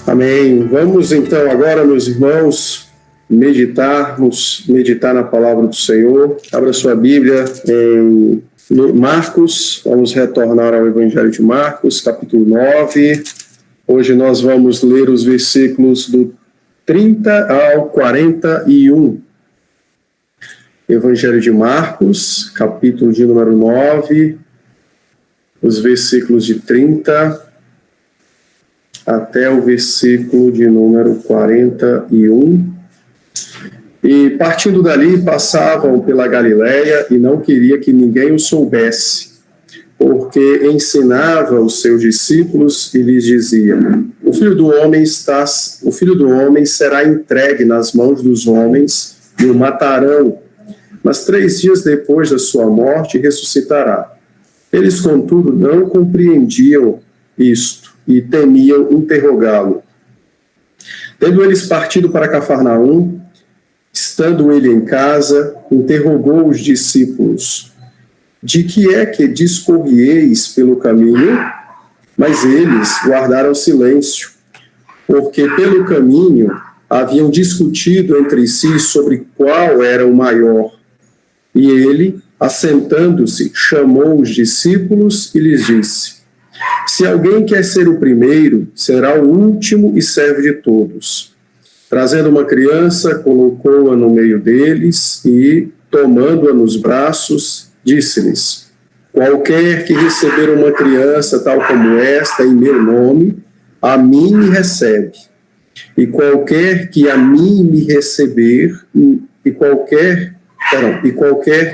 Amém. Vamos então agora, meus irmãos, meditar na palavra do Senhor. Abra sua Bíblia em Marcos, vamos retornar ao Evangelho de Marcos, capítulo 9. Hoje nós vamos ler os versículos do 30 ao 41. Evangelho de Marcos, capítulo de número 9, os versículos de 30 até o versículo de número 41. E partindo dali, passavam pela Galileia e não queria que ninguém o soubesse, porque ensinava os seus discípulos e lhes dizia: o filho do homem será entregue nas mãos dos homens e o matarão, mas 3 dias depois da sua morte ressuscitará. Eles, contudo, não compreendiam isto e temiam interrogá-lo. Tendo eles partido para Cafarnaum, estando ele em casa, interrogou os discípulos: de que é que discorrieis pelo caminho? Mas eles guardaram silêncio, porque pelo caminho haviam discutido entre si sobre qual era o maior. E ele, assentando-se, chamou os discípulos e lhes disse: se alguém quer ser o primeiro, será o último e servo de todos. Trazendo uma criança, colocou-a no meio deles e, tomando-a nos braços, disse-lhes: qualquer que receber uma criança tal como esta em meu nome, a mim me recebe. E qualquer que a mim me receber, e qualquer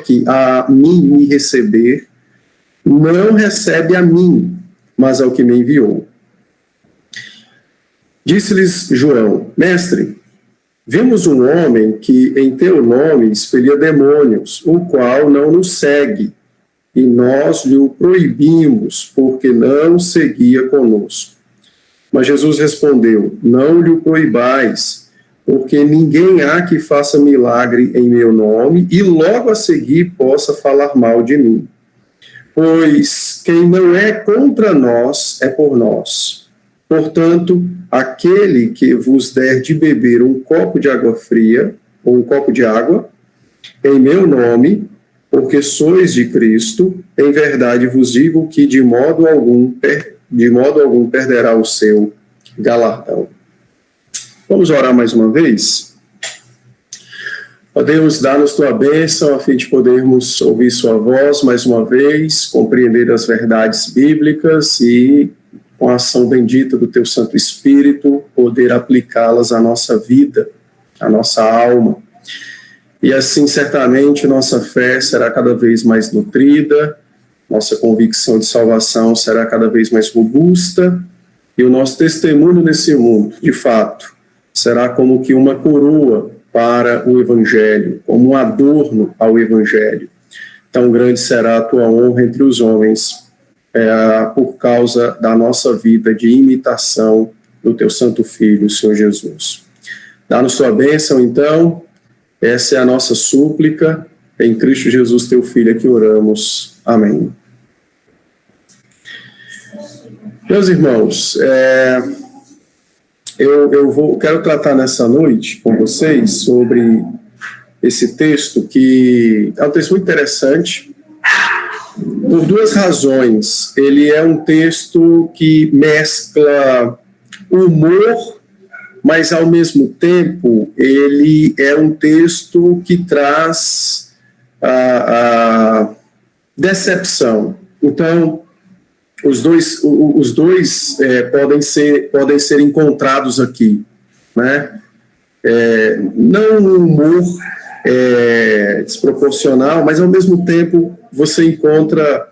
que a mim me receber, não recebe a mim, mas ao que me enviou. Disse-lhes João: mestre, vimos um homem que em teu nome expelia demônios, o qual não nos segue, e nós lhe o proibimos, porque não seguia conosco. Mas Jesus respondeu: não lhe o proibais, porque ninguém há que faça milagre em meu nome, e logo a seguir possa falar mal de mim. Pois quem não é contra nós é por nós. Portanto, aquele que vos der de beber um copo de água fria, ou um copo de água, em meu nome, porque sois de Cristo, em verdade vos digo que de modo algum perderá o seu galardão. Vamos orar mais uma vez? Ó Deus, dá-nos tua bênção a fim de podermos ouvir sua voz mais uma vez, compreender as verdades bíblicas e, com a ação bendita do teu Santo Espírito, poder aplicá-las à nossa vida, à nossa alma. E assim, certamente, nossa fé será cada vez mais nutrida, nossa convicção de salvação será cada vez mais robusta, e o nosso testemunho nesse mundo, de fato, será como que uma coroa para o Evangelho, como um adorno ao Evangelho. Tão grande será a tua honra entre os homens, por causa da nossa vida de imitação do teu Santo Filho, o Senhor Jesus. Dá-nos tua bênção, então, essa é a nossa súplica, em Cristo Jesus, teu Filho, é que oramos. Amém. Meus irmãos, quero tratar nessa noite com vocês sobre esse texto, que é um texto muito interessante, por 2 razões. Ele é um texto que mescla humor, mas ao mesmo tempo ele é um texto que traz a decepção. Então, os dois podem ser encontrados aqui, né? Não um humor desproporcional, mas ao mesmo tempo você encontra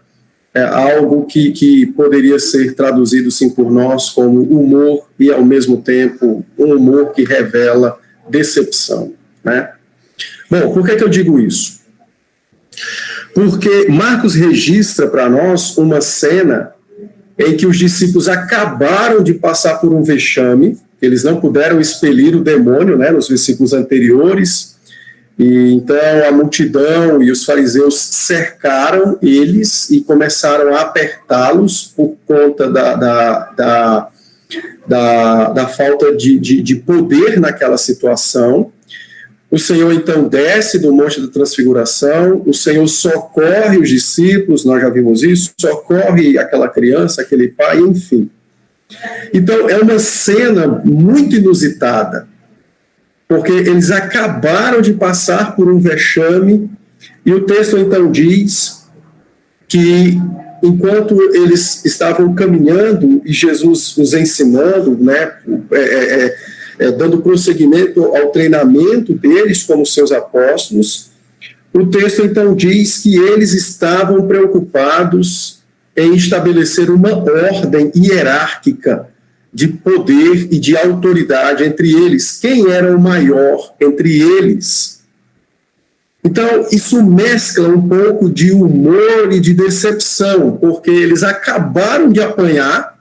algo que poderia ser traduzido sim por nós como humor e ao mesmo tempo um humor que revela decepção, né? Bom, por que eu digo isso? Porque Marcos registra para nós uma cena em que os discípulos acabaram de passar por um vexame, eles não puderam expelir o demônio, né, nos versículos anteriores, e então a multidão e os fariseus cercaram eles e começaram a apertá-los por conta da falta de poder naquela situação. O Senhor, então, desce do Monte da Transfiguração, o Senhor socorre os discípulos, nós já vimos isso, socorre aquela criança, aquele pai, enfim. Então, é uma cena muito inusitada, porque eles acabaram de passar por um vexame, e o texto, então, diz que, enquanto eles estavam caminhando, e Jesus os ensinando, né, dando prosseguimento ao treinamento deles como seus apóstolos, o texto então diz que eles estavam preocupados em estabelecer uma ordem hierárquica de poder e de autoridade entre eles. Quem era o maior entre eles? Então, isso mescla um pouco de humor e de decepção, porque eles acabaram de apanhar,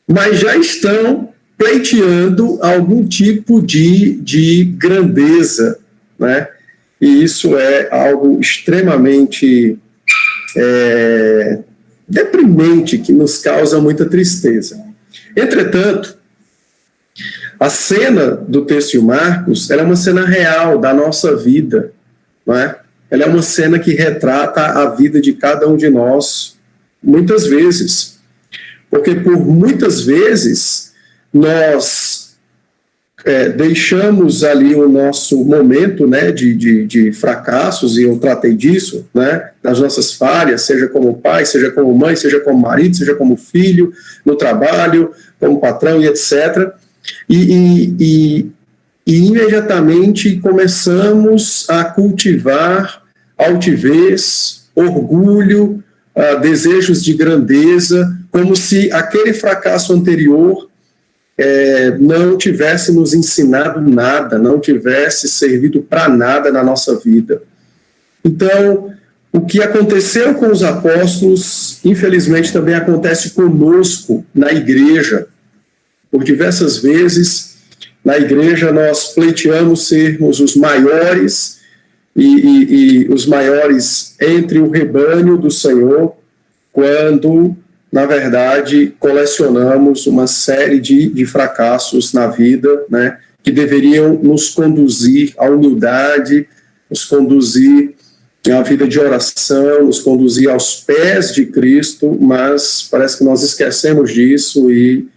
mas já estão pleiteando algum tipo de grandeza, né? E isso é algo extremamente deprimente, que nos causa muita tristeza. Entretanto, a cena do texto de Marcos, ela é uma cena real da nossa vida, não é? Ela é uma cena que retrata a vida de cada um de nós, muitas vezes. Porque por muitas vezes nós deixamos ali o nosso momento, né, de fracassos, e eu tratei disso, né, das nossas falhas, seja como pai, seja como mãe, seja como marido, seja como filho, no trabalho, como patrão e etc. E imediatamente começamos a cultivar altivez, orgulho, desejos de grandeza, como se aquele fracasso anterior não tivesse nos ensinado nada, não tivesse servido para nada na nossa vida. Então, o que aconteceu com os apóstolos, infelizmente, também acontece conosco na igreja. Por diversas vezes, na igreja, nós pleiteamos sermos os maiores e os maiores entre o rebanho do Senhor, quando, na verdade, colecionamos uma série de fracassos na vida, né, que deveriam nos conduzir à humildade, nos conduzir à vida de oração, nos conduzir aos pés de Cristo, mas parece que nós esquecemos disso e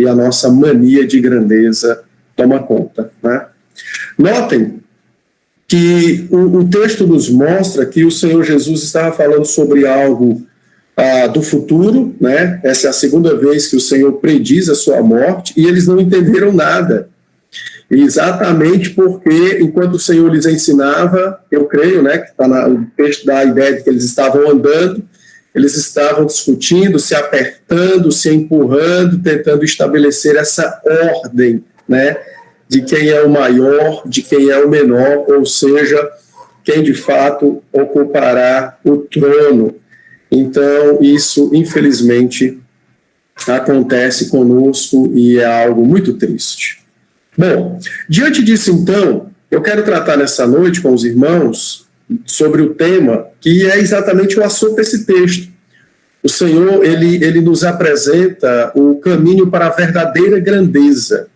a nossa mania de grandeza toma conta, né? Notem que o texto nos mostra que o Senhor Jesus estava falando sobre algo do futuro, né? Essa é a segunda vez que o Senhor prediz a sua morte, e eles não entenderam nada. Exatamente porque, enquanto o Senhor lhes ensinava, eu creio, né, que está no texto da ideia de que eles estavam andando, eles estavam discutindo, se apertando, se empurrando, tentando estabelecer essa ordem, né, de quem é o maior, de quem é o menor, ou seja, quem de fato ocupará o trono. Então, isso, infelizmente, acontece conosco e é algo muito triste. Bom, diante disso, então, eu quero tratar nessa noite com os irmãos sobre o tema que é exatamente o assunto desse texto. O Senhor, ele nos apresenta o caminho para a verdadeira grandeza,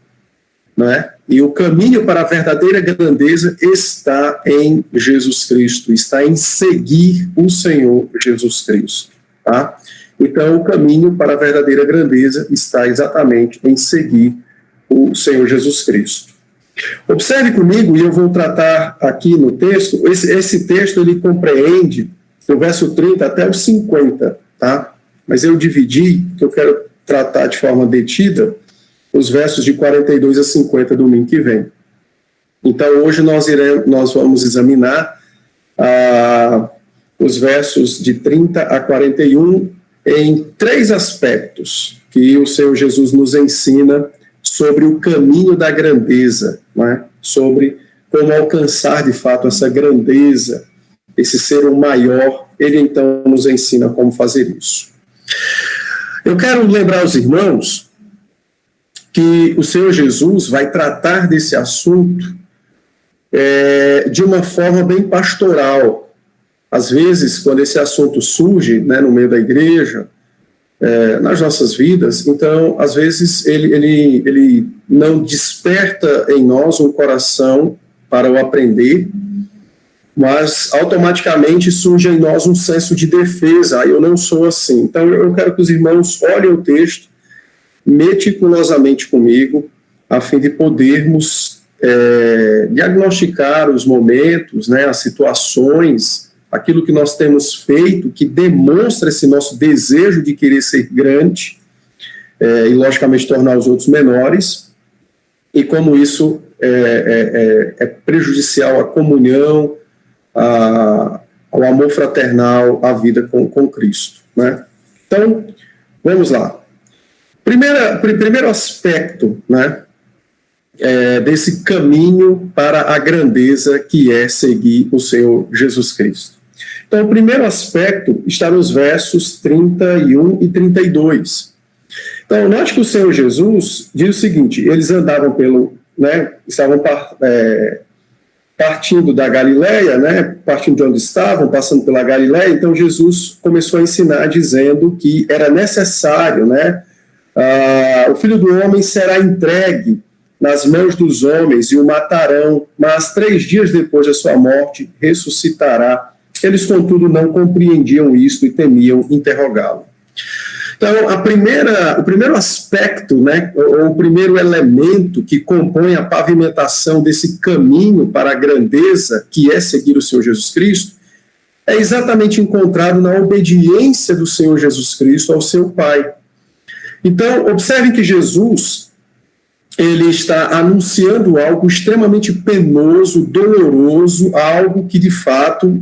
né? E o caminho para a verdadeira grandeza está em Jesus Cristo, está em seguir o Senhor Jesus Cristo, tá? Então, o caminho para a verdadeira grandeza está exatamente em seguir o Senhor Jesus Cristo. Observe comigo, e eu vou tratar aqui no texto, esse texto ele compreende do verso 30 até o 50, tá? Mas eu dividi, que eu quero tratar de forma detida, os versos de 42 a 50 domingo que vem. Então, hoje nós vamos examinar os versos de 30 a 41 em 3 aspectos que o Senhor Jesus nos ensina sobre o caminho da grandeza, né? Sobre como alcançar de fato essa grandeza, esse ser o maior. Ele então nos ensina como fazer isso. Eu quero lembrar aos irmãos que o Senhor Jesus vai tratar desse assunto de uma forma bem pastoral. Às vezes, quando esse assunto surge, né, no meio da igreja, nas nossas vidas. Então, às vezes, ele não desperta em nós um coração para o aprender, mas automaticamente surge em nós um senso de defesa. Eu não sou assim. Então, eu quero que os irmãos olhem o texto meticulosamente comigo, a fim de podermos diagnosticar os momentos, né, as situações, aquilo que nós temos feito, que demonstra esse nosso desejo de querer ser grande, e logicamente tornar os outros menores, e como isso é prejudicial à comunhão, ao amor fraternal, à vida com Cristo, né? Então, vamos lá. Primeiro aspecto, né, desse caminho para a grandeza que é seguir o Senhor Jesus Cristo. Então, o primeiro aspecto está nos versos 31 e 32. Então, note que o Senhor Jesus diz o seguinte: eles andavam estavam partindo da Galileia, né, partindo de onde estavam, passando pela Galileia. Então, Jesus começou a ensinar dizendo que era necessário, né, o Filho do Homem será entregue nas mãos dos homens e o matarão, mas 3 dias depois da sua morte ressuscitará. Eles, contudo, não compreendiam isto e temiam interrogá-lo. Então, o primeiro aspecto, né, ou o primeiro elemento que compõe a pavimentação desse caminho para a grandeza, que é seguir o Senhor Jesus Cristo, é exatamente encontrado na obediência do Senhor Jesus Cristo ao seu Pai. Então, observem que Jesus, ele está anunciando algo extremamente penoso, doloroso, algo que, de fato,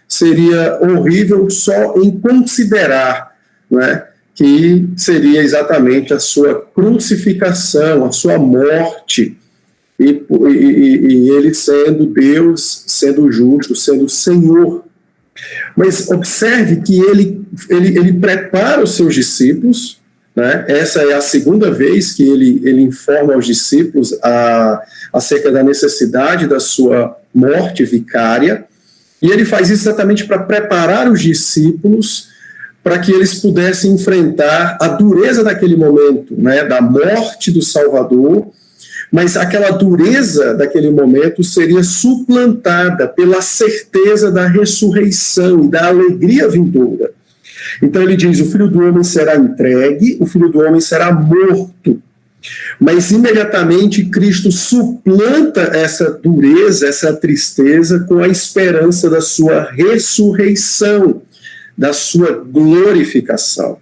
seria horrível só em considerar, né, que seria exatamente a sua crucificação, a sua morte, e ele sendo Deus, sendo justo, sendo Senhor. Mas observe que ele prepara os seus discípulos, né? Essa é a segunda vez que ele informa aos discípulos acerca da necessidade da sua morte vicária, e ele faz isso exatamente para preparar os discípulos para que eles pudessem enfrentar a dureza daquele momento, né, da morte do Salvador, mas aquela dureza daquele momento seria suplantada pela certeza da ressurreição e da alegria vindoura. Então ele diz: o Filho do Homem será entregue, o Filho do Homem será morto. Mas imediatamente Cristo suplanta essa dureza, essa tristeza, com a esperança da sua ressurreição, da sua glorificação.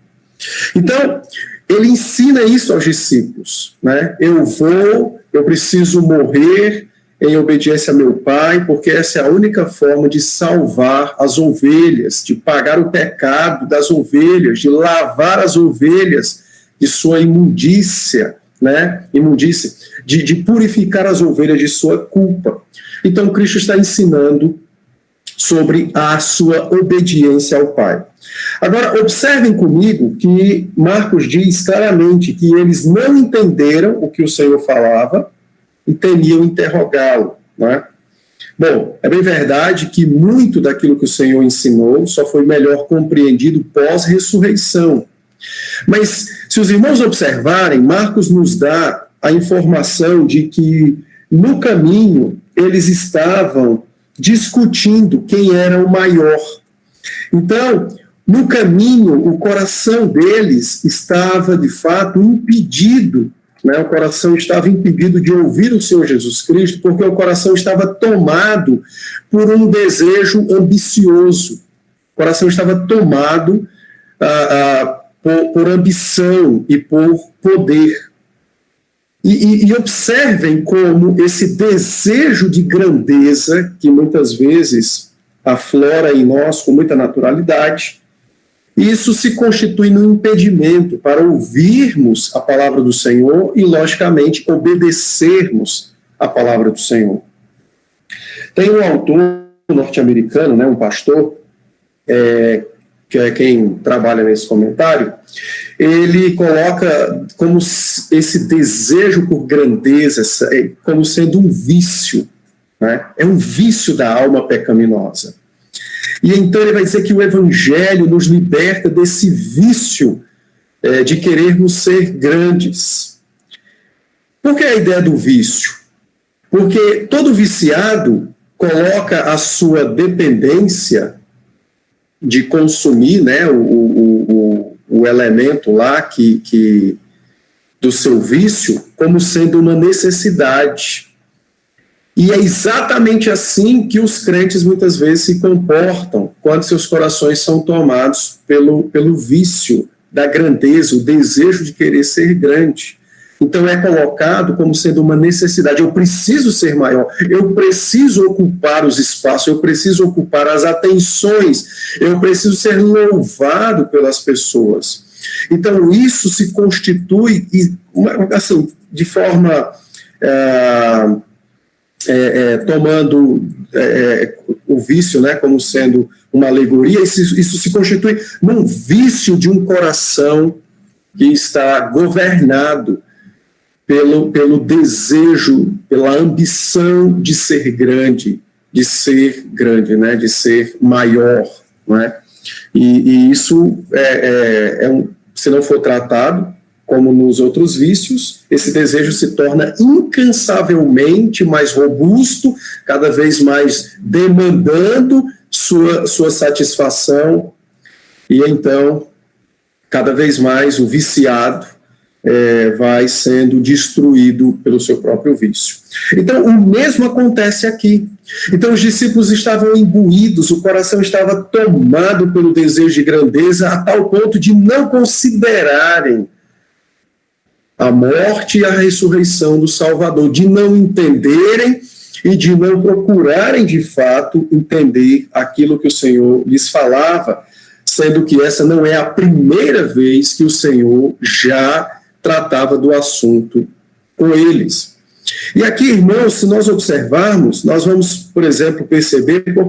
Então, ele ensina isso aos discípulos, né? Eu preciso morrer em obediência a meu Pai, porque essa é a única forma de salvar as ovelhas, de pagar o pecado das ovelhas, de lavar as ovelhas de sua imundícia, né? De purificar as ovelhas de sua culpa. Então, Cristo está ensinando sobre a sua obediência ao Pai. Agora, observem comigo que Marcos diz claramente que eles não entenderam o que o Senhor falava e temiam interrogá-lo, né? Bom, é bem verdade que muito daquilo que o Senhor ensinou só foi melhor compreendido pós-ressurreição. Mas, se os irmãos observarem, Marcos nos dá a informação de que, no caminho, eles estavam discutindo quem era o maior. Então, no caminho, o coração deles estava, de fato, impedido, né? O coração estava impedido de ouvir o Senhor Jesus Cristo, porque o coração estava tomado por um desejo ambicioso. O coração estava tomado por ambição e por poder. E observem como esse desejo de grandeza, que muitas vezes aflora em nós com muita naturalidade, isso se constitui no impedimento para ouvirmos a palavra do Senhor e, logicamente, obedecermos a palavra do Senhor. Tem um autor norte-americano, né, um pastor, que é quem trabalha nesse comentário, ele coloca como esse desejo por grandeza como sendo um vício, né? É um vício da alma pecaminosa. E então ele vai dizer que o Evangelho nos liberta desse vício de querermos ser grandes. Por que a ideia do vício? Porque todo viciado coloca a sua dependência de consumir, né, o elemento lá do seu vício como sendo uma necessidade. E é exatamente assim que os crentes muitas vezes se comportam quando seus corações são tomados pelo vício da grandeza, o desejo de querer ser grande. Então é colocado como sendo uma necessidade. Eu preciso ser maior, eu preciso ocupar os espaços, eu preciso ocupar as atenções, eu preciso ser louvado pelas pessoas. Então isso se constitui, assim, de forma... tomando o vício, né, como sendo uma alegoria, isso se constitui num vício de um coração que está governado pelo desejo, pela ambição de ser grande, né, de ser maior, não é? E isso, se não for tratado, como nos outros vícios, esse desejo se torna incansavelmente mais robusto, cada vez mais demandando sua satisfação, e então, cada vez mais o viciado vai sendo destruído pelo seu próprio vício. Então, o mesmo acontece aqui. Então, os discípulos estavam imbuídos, o coração estava tomado pelo desejo de grandeza, a tal ponto de não considerarem a morte e a ressurreição do Salvador, de não entenderem e de não procurarem, de fato, entender aquilo que o Senhor lhes falava, sendo que essa não é a primeira vez que o Senhor já tratava do assunto com eles. E aqui, irmãos, se nós observarmos, nós vamos, por exemplo, perceber por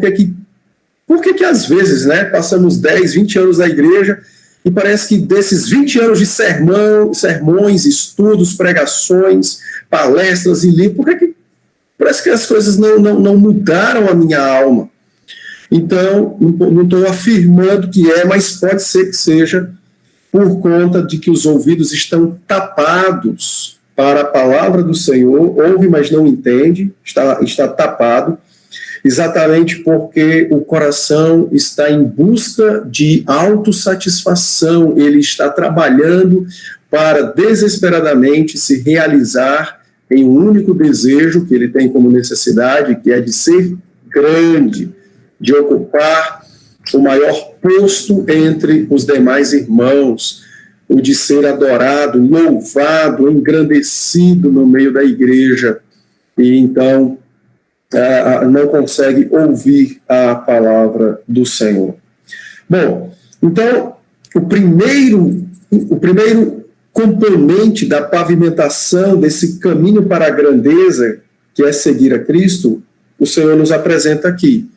que às vezes, né, passamos 10, 20 anos na igreja e parece que desses 20 anos de sermões, estudos, pregações, palestras e livros, parece que as coisas não mudaram a minha alma? Então, não estou afirmando que mas pode ser que seja por conta de que os ouvidos estão tapados para a palavra do Senhor, ouve, mas não entende, está tapado, exatamente porque o coração está em busca de autossatisfação, ele está trabalhando para desesperadamente se realizar em um único desejo que ele tem como necessidade, que é de ser grande, de ocupar o maior posto entre os demais irmãos, o de ser adorado, louvado, engrandecido no meio da igreja, e então não consegue ouvir a palavra do Senhor. Bom, então, o primeiro componente da pavimentação desse caminho para a grandeza, que é seguir a Cristo, o Senhor nos apresenta aqui,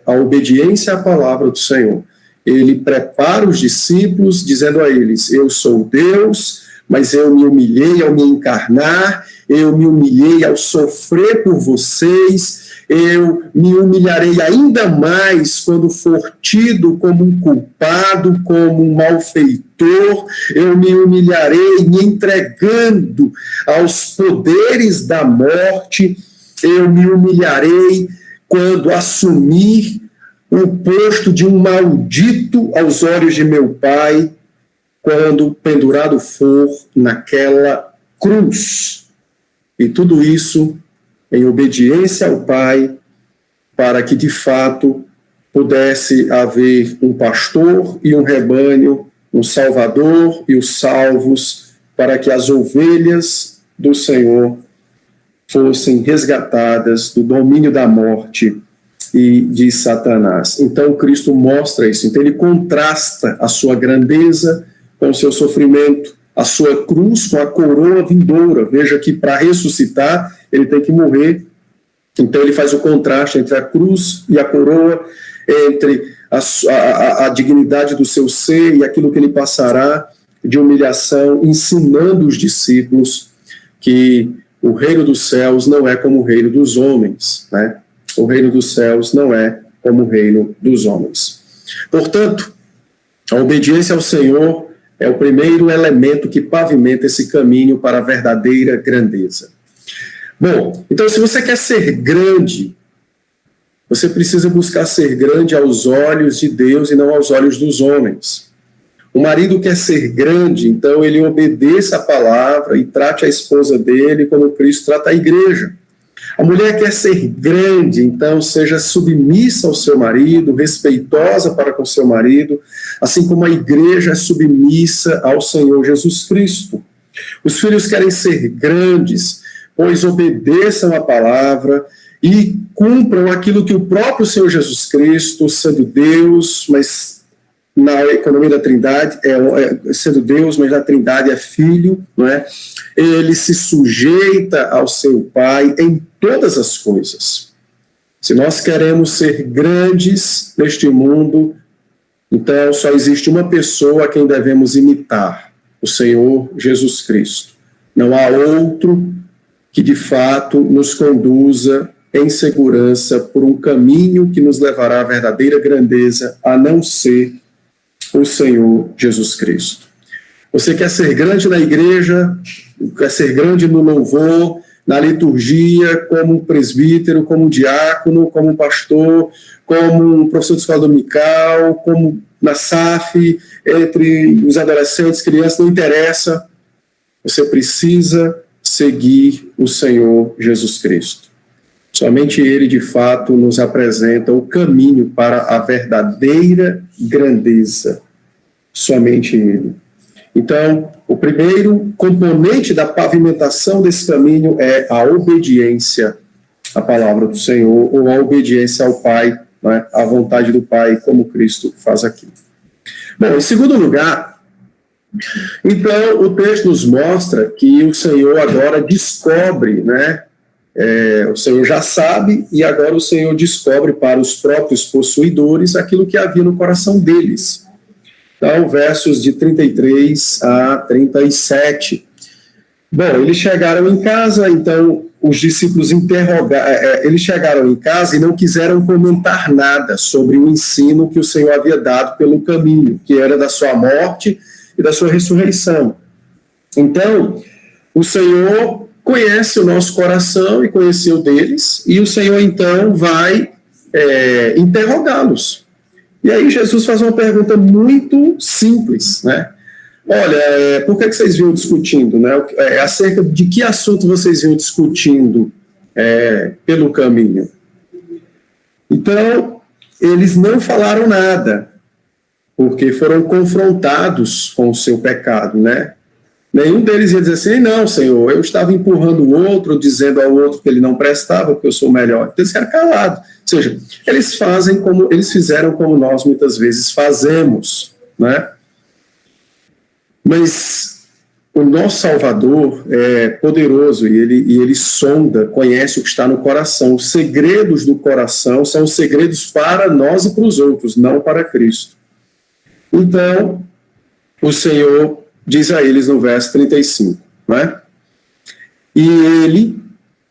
a obediência à palavra do Senhor. Ele prepara os discípulos, dizendo a eles: eu sou Deus, mas eu me humilhei ao me encarnar, eu me humilhei ao sofrer por vocês, eu me humilharei ainda mais quando for tido como um culpado, como um malfeitor, eu me humilharei me entregando aos poderes da morte, eu me humilharei quando assumir o posto de um maldito aos olhos de meu Pai, quando pendurado for naquela cruz. E tudo isso em obediência ao Pai, para que de fato pudesse haver um pastor e um rebanho, um salvador e os salvos, para que as ovelhas do Senhor fossem resgatadas do domínio da morte e de Satanás. Então Cristo mostra isso, então ele contrasta a sua grandeza com o seu sofrimento, a sua cruz com a coroa vindoura. Veja que para ressuscitar ele tem que morrer, então ele faz o contraste entre a cruz e a coroa, entre a dignidade do seu ser e aquilo que ele passará de humilhação, ensinando os discípulos que o reino dos céus não é como o reino dos homens, né? O reino dos céus não é como o reino dos homens. Portanto, a obediência ao Senhor é o primeiro elemento que pavimenta esse caminho para a verdadeira grandeza. Bom, então se você quer ser grande, você precisa buscar ser grande aos olhos de Deus e não aos olhos dos homens. O marido quer ser grande, então ele obedeça a palavra e trate a esposa dele como Cristo trata a igreja. A mulher quer ser grande, então seja submissa ao seu marido, respeitosa para com seu marido, assim como a igreja é submissa ao Senhor Jesus Cristo. Os filhos querem ser grandes, pois obedeçam a palavra e cumpram aquilo que o próprio Senhor Jesus Cristo, sendo Deus, mas na economia da Trindade, sendo Deus, mas na Trindade é filho, não é? Ele se sujeita ao seu Pai em todas as coisas. Se nós queremos ser grandes neste mundo, então só existe uma pessoa a quem devemos imitar, o Senhor Jesus Cristo. Não há outro que de fato nos conduza em segurança por um caminho que nos levará à verdadeira grandeza, a não ser o Senhor Jesus Cristo. Você quer ser grande na igreja, quer ser grande no louvor, na liturgia, como presbítero, como diácono, como pastor, como um professor de escola dominical, como na SAF, entre os adolescentes, crianças, não interessa. Você precisa seguir o Senhor Jesus Cristo. Somente Ele, de fato, nos apresenta o caminho para a verdadeira grandeza. Somente Ele. Então, o primeiro componente da pavimentação desse caminho é a obediência à palavra do Senhor, ou a obediência ao Pai, né, à vontade do Pai, como Cristo faz aqui. Bom, em segundo lugar, então, o texto nos mostra que o Senhor agora descobre, né, o Senhor já sabe, e agora o Senhor descobre para os próprios possuidores aquilo que havia no coração deles. Então, versos de 33 a 37. Bom, eles chegaram em casa, então os discípulos eles chegaram em casa e não quiseram comentar nada sobre o ensino que o Senhor havia dado pelo caminho, que era da sua morte e da sua ressurreição. Então, o Senhor conhece o nosso coração e conheceu deles, e o Senhor, então, vai interrogá-los. E aí Jesus faz uma pergunta muito simples, né? Olha, por que vocês vinham discutindo, né? Acerca de que assunto vocês vinham discutindo pelo caminho? Então, eles não falaram nada, porque foram confrontados com o seu pecado, né? Nenhum deles ia dizer assim, não, Senhor, eu estava empurrando o outro, dizendo ao outro que ele não prestava, porque eu sou melhor. Então, eles ficaram calados. Ou seja, eles fizeram como nós muitas vezes fazemos, né? Mas o nosso Salvador é poderoso e ele sonda, conhece o que está no coração. Os segredos do coração são os segredos para nós e para os outros, não para Cristo. Então, o Senhor diz a eles no verso 35, né? E ele,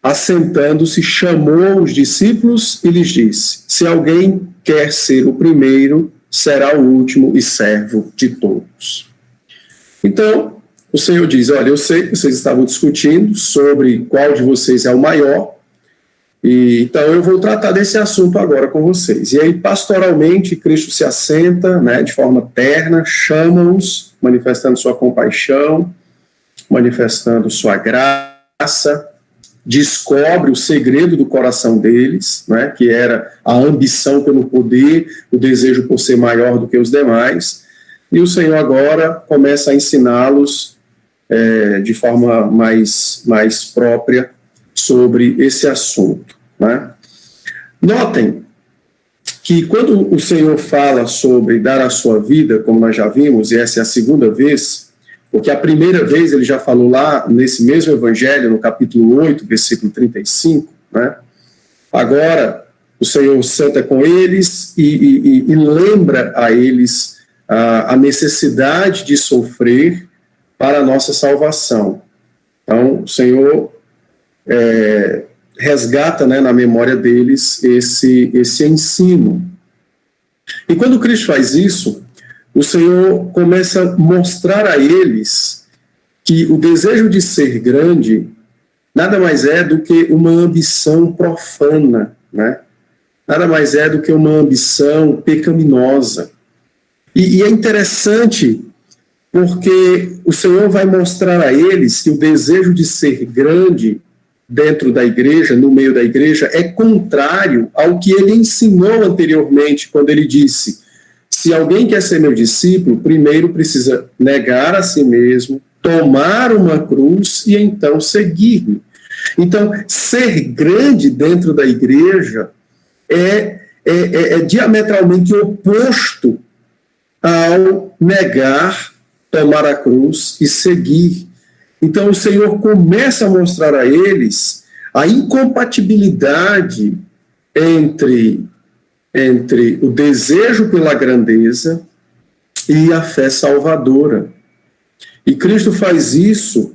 assentando-se, chamou os discípulos e lhes disse, se alguém quer ser o primeiro, será o último e servo de todos. Então, o Senhor diz, olha, eu sei que vocês estavam discutindo sobre qual de vocês é o maior, e então eu vou tratar desse assunto agora com vocês. E aí, pastoralmente, Cristo se assenta, né, de forma terna, chama-os, manifestando sua compaixão, manifestando sua graça, descobre o segredo do coração deles, né, que era a ambição pelo poder, o desejo por ser maior do que os demais, e o Senhor agora começa a ensiná-los de forma mais própria sobre esse assunto, né? Notem que quando o Senhor fala sobre dar a sua vida, como nós já vimos, e essa é a segunda vez, porque a primeira vez ele já falou lá nesse mesmo evangelho, no capítulo 8, versículo 35, né? Agora o Senhor senta com eles e lembra a eles a necessidade de sofrer para a nossa salvação. Então, o Senhor resgata, né, na memória deles esse ensino. E quando Cristo faz isso, o Senhor começa a mostrar a eles que o desejo de ser grande nada mais é do que uma ambição profana, né? Nada mais é do que uma ambição pecaminosa. E é interessante porque o Senhor vai mostrar a eles que o desejo de ser grande dentro da igreja, no meio da igreja, é contrário ao que ele ensinou anteriormente, quando ele disse: se alguém quer ser meu discípulo, primeiro precisa negar a si mesmo, tomar uma cruz e então seguir-me. Então, ser grande dentro da igreja é diametralmente oposto ao negar, tomar a cruz e seguir. Então, o Senhor começa a mostrar a eles a incompatibilidade entre o desejo pela grandeza e a fé salvadora. E Cristo faz isso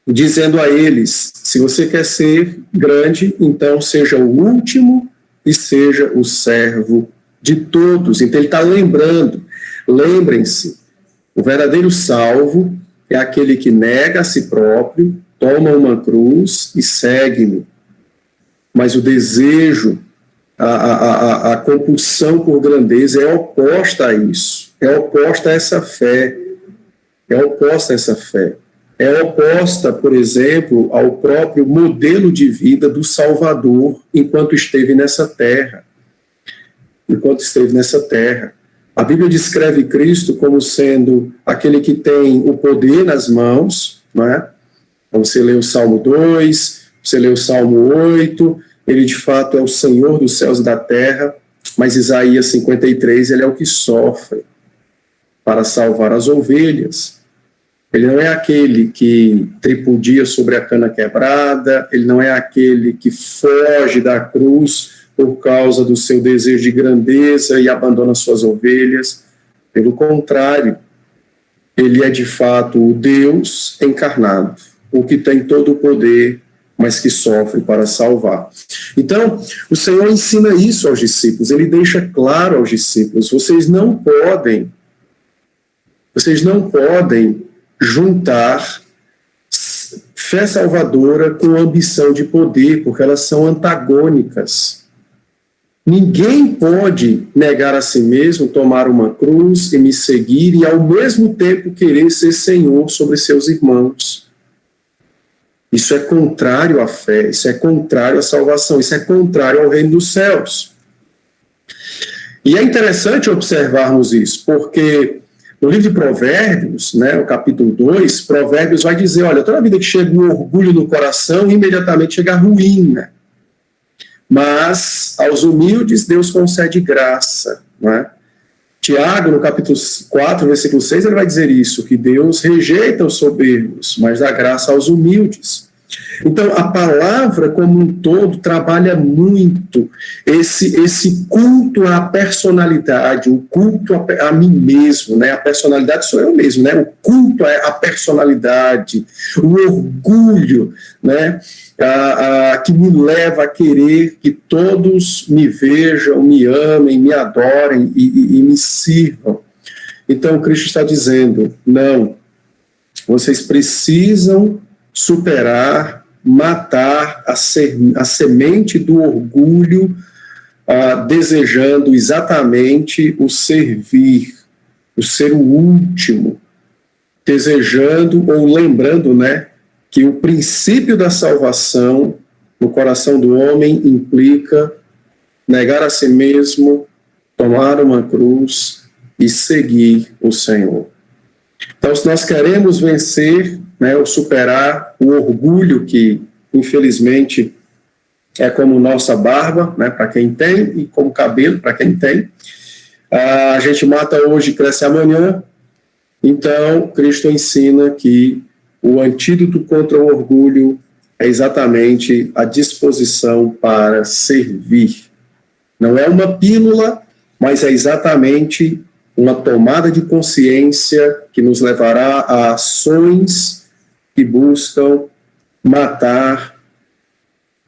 dizendo a eles: se você quer ser grande, então seja o último e seja o servo de todos. Então ele está lembrando, lembrem-se, o verdadeiro salvo é aquele que nega a si próprio, toma uma cruz e segue-me. Mas o desejo, a compulsão por grandeza é oposta a isso, é oposta a essa fé, é oposta a essa fé. É oposta, por exemplo, ao próprio modelo de vida do Salvador enquanto esteve nessa terra. A Bíblia descreve Cristo como sendo aquele que tem o poder nas mãos, não é? Então, você lê o Salmo 2, você lê o Salmo 8, ele de fato é o Senhor dos céus e da terra, mas Isaías 53, ele é o que sofre para salvar as ovelhas. Ele não é aquele que tripudia sobre a cana quebrada, ele não é aquele que foge da cruz por causa do seu desejo de grandeza e abandona suas ovelhas. Pelo contrário, ele é de fato o Deus encarnado, o que tem todo o poder, mas que sofre para salvar. Então, o Senhor ensina isso aos discípulos, ele deixa claro aos discípulos: vocês não podem juntar fé salvadora com ambição de poder, porque elas são antagônicas. Ninguém pode negar a si mesmo, tomar uma cruz e me seguir e ao mesmo tempo querer ser Senhor sobre seus irmãos. Isso é contrário à fé, isso é contrário à salvação, isso é contrário ao reino dos céus. E é interessante observarmos isso, porque no livro de Provérbios, né, o capítulo 2, Provérbios vai dizer: olha, toda vida que chega um orgulho no coração, imediatamente chega a ruína. Mas aos humildes Deus concede graça. Não é? Tiago, no capítulo 4, versículo 6, ele vai dizer isso, que Deus rejeita os soberbos, mas dá graça aos humildes. Então, a palavra como um todo trabalha muito esse culto à personalidade, o culto a mim mesmo, né? A personalidade sou eu mesmo, né? O culto à personalidade, o orgulho, né? Que me leva a querer que todos me vejam, me amem, me adorem e me sirvam. Então, Cristo está dizendo: não, vocês precisam superar, matar a semente do orgulho, desejando exatamente o servir, o ser o último, desejando ou lembrando, né, que o princípio da salvação no coração do homem implica negar a si mesmo, tomar uma cruz e seguir o Senhor. Então, se nós queremos vencer, né, ou superar o orgulho que, infelizmente, é como nossa barba, né, para quem tem, e como cabelo para quem tem, a gente mata hoje e cresce amanhã. Então, Cristo ensina que o antídoto contra o orgulho é exatamente a disposição para servir. Não é uma pílula, mas é exatamente uma tomada de consciência que nos levará a ações que buscam matar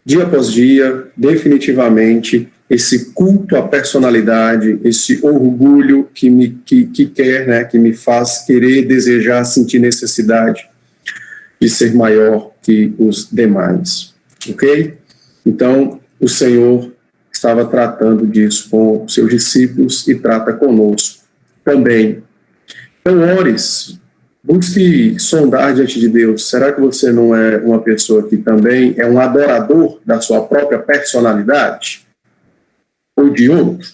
dia após dia, definitivamente, esse culto à personalidade, esse orgulho que me faz querer, desejar, sentir necessidade de ser maior que os demais, ok? Então, o Senhor estava tratando disso com os seus discípulos e trata conosco também. Então, ores, busque sondar diante de Deus. Será que você não é uma pessoa que também é um adorador da sua própria personalidade? Ou de outro?